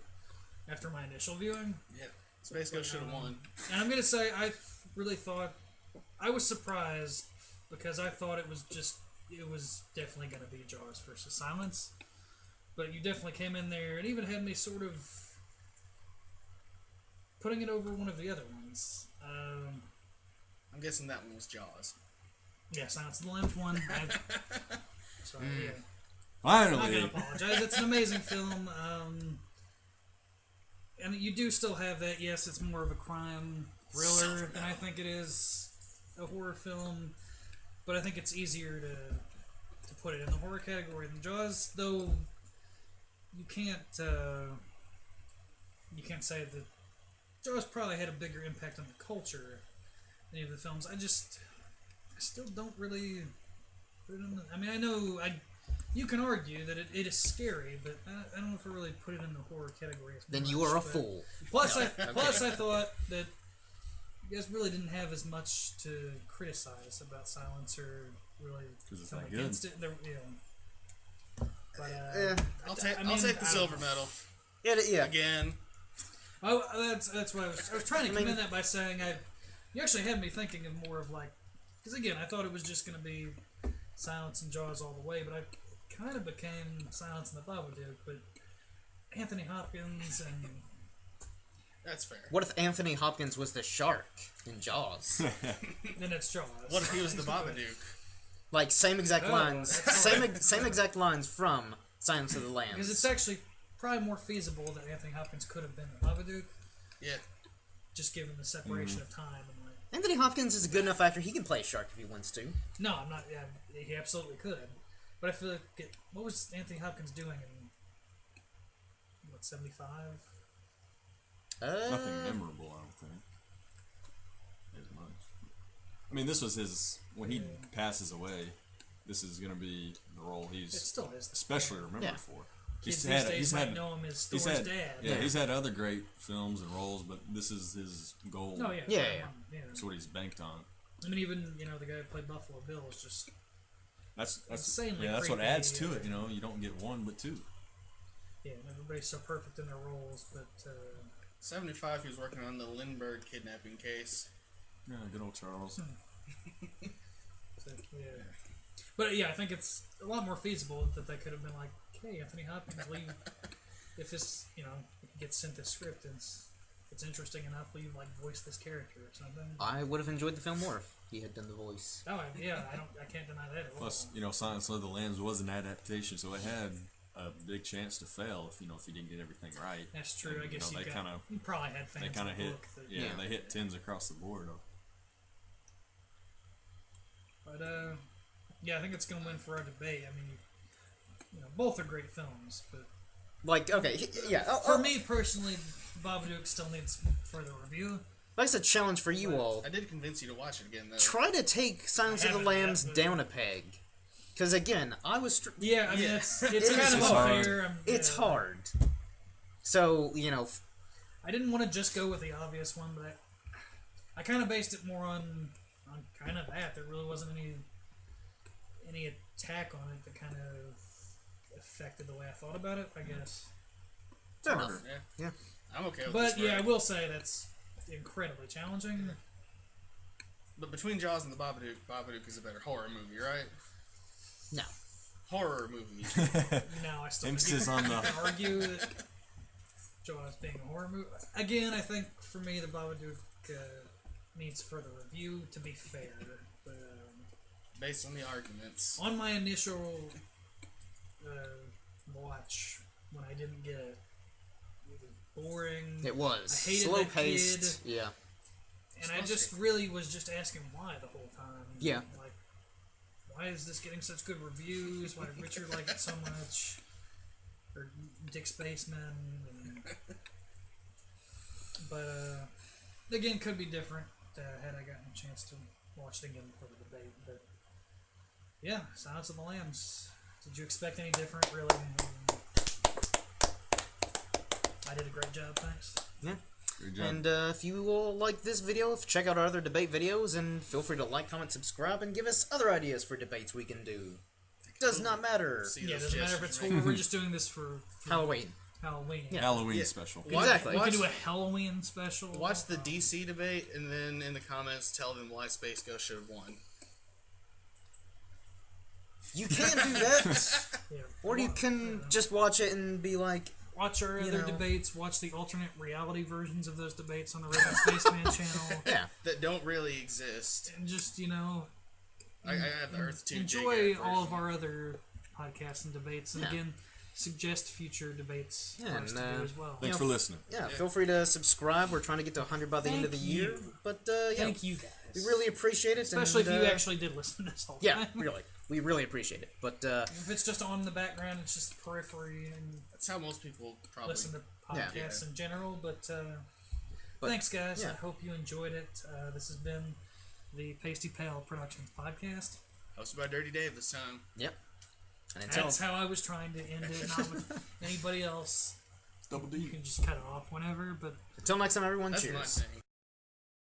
after my initial viewing. Yeah, Space Ghost should have won. And I'm gonna say I really thought I was surprised because I thought it was definitely gonna be Jaws versus Silence, but you definitely came in there and even had me sort of putting it over one of the other ones. I'm guessing that one was Jaws. Yeah, Silence of the Lambs won. So yeah, I'm not Finally, gonna apologize. It's an amazing film. And you do still have that. Yes, it's more of a crime thriller than I think it is a horror film. But I think it's easier to put it in the horror category than Jaws. Though you can't say that Jaws probably had a bigger impact on the culture than any of the films. I still don't really put it in the, I mean, I know you can argue that it is scary, but I don't know if I really put it in the horror category as Then much, you are a but- fool. Plus, I thought that you guys really didn't have as much to criticize about Silence or really 'Cause it's come not good. against it. Yeah. But I'll I take the mean, silver medal Yeah. again. Oh, that's what I was trying to commend that by saying you actually had me thinking of more of like, because again I thought it was just going to be Silence and Jaws all the way, but I kind of became Silence and the Babadook. But Anthony Hopkins and That's fair. What if Anthony Hopkins was the shark in Jaws? then it's Jaws. What if he was the Babadook? Like same exact Oh, lines, same exact lines from Silence of the Lambs. Because it's actually probably more feasible that Anthony Hopkins could have been the Babadook, Yeah. just given the separation of time and like. Anthony Hopkins is a good enough actor. He can play a shark if he wants to. No, I'm not. Yeah, he absolutely could. But I feel like what was Anthony Hopkins doing in what, 75? Nothing memorable, I don't think. As much. I mean, this was his when he passes away. This is gonna be the role It he's still is. especially remembered Yeah. for. Kids these days might know him as Thor's dad. Yeah, he's had other great films and roles, but this is his goal. Oh, yeah. Yeah. That's what he's banked on. I mean, even, the guy who played Buffalo Bill is just... That's insanely that's what creepy, adds to it. You don't get one but two. Yeah, and everybody's so perfect in their roles, but... 75, he was working on the Lindbergh kidnapping case. Yeah, good old Charles. So, yeah. But yeah, I think it's a lot more feasible that they could have been like, "Hey, Anthony Hopkins, will you, if this, if he gets sent this script and it's interesting enough, will you like voice this character or something?" I would have enjoyed the film more if he had done the voice. Oh yeah, I can't deny that at all. Plus, Silence of the Lambs was an adaptation, so it had a big chance to fail if you didn't get everything right. That's true. And, I guess you probably had fans. They kind of hit. Yeah, They hit tens across the board. But yeah, I think it's gonna win for our debate. I mean, both are great films, but For me personally, Babadook still needs further review. That's a challenge for you all. I did convince you to watch it again, though. Try to take Silence of the Lambs down a peg. Because again, I was... Yeah, I mean, it's kind of hard. unfair. It's hard. So, I didn't want to just go with the obvious one, but I kind of based it more on kind of that. There really wasn't any attack on it that kind of affected the way I thought about it, I guess. Fair enough. Yeah. I'm okay with But this. yeah, I will say that's incredibly challenging. But between Jaws and the Babadook is a better horror movie, right? No. Horror movie. No, I still Emphasis think you on can argue that Jaws being a horror movie. Again, I think for me, the Babadook needs further review, to be fair. But, Based on the arguments. on my initial watch, when I didn't get it, it was boring. It was. I hated Slow that paced. kid. Yeah. And I just really was just asking why the whole time. Yeah. Like, why is this getting such good reviews? Why did Richard like it so much? Or Dick Spaceman. But, again, could be different had I gotten a chance to watch it again before the debate. But, yeah, Silence of the Lambs. Did you expect any different, really? I did a great job, thanks. Yeah. Good job. And if you all like this video, check out our other debate videos, and feel free to like, comment, subscribe, and give us other ideas for debates we can do. Does not matter. Yeah, it doesn't matter if it's horror. We're just doing this for Halloween. Halloween. Yeah. Halloween special. Exactly. We can do a Halloween special. Watch the DC debate, and then in the comments tell them why Space Ghost should have won. You can do that, Yeah. or you can just watch it and be like, Watch our other know. debates. Watch the alternate reality versions of those debates on the Red Spaceman channel. yeah. That don't really exist. And just, I have the Earth 2 enjoy Jig all of version. our other podcasts and debates. And Yeah. again, suggest future debates Yeah, for us to and, do as well. Thanks for listening. Yeah, feel free to subscribe. We're trying to get to 100 by the end of the Thank year. you. But, yeah, Thank you guys. we really appreciate it. Especially and, if you actually did listen to this whole Yeah, time. really. We really appreciate it. But, If it's just on the background, it's just periphery and That's how most people probably listen to Yeah. podcasts in general. But But, thanks, guys. yeah. I hope you enjoyed it. This has been the Pasty Pale Productions podcast. hosted by Dirty Dave this time. yep. And until, That's how I was trying to end it, not with anybody else. Double D. You can just cut it off whenever, but until next time, everyone, That's cheers. my thing.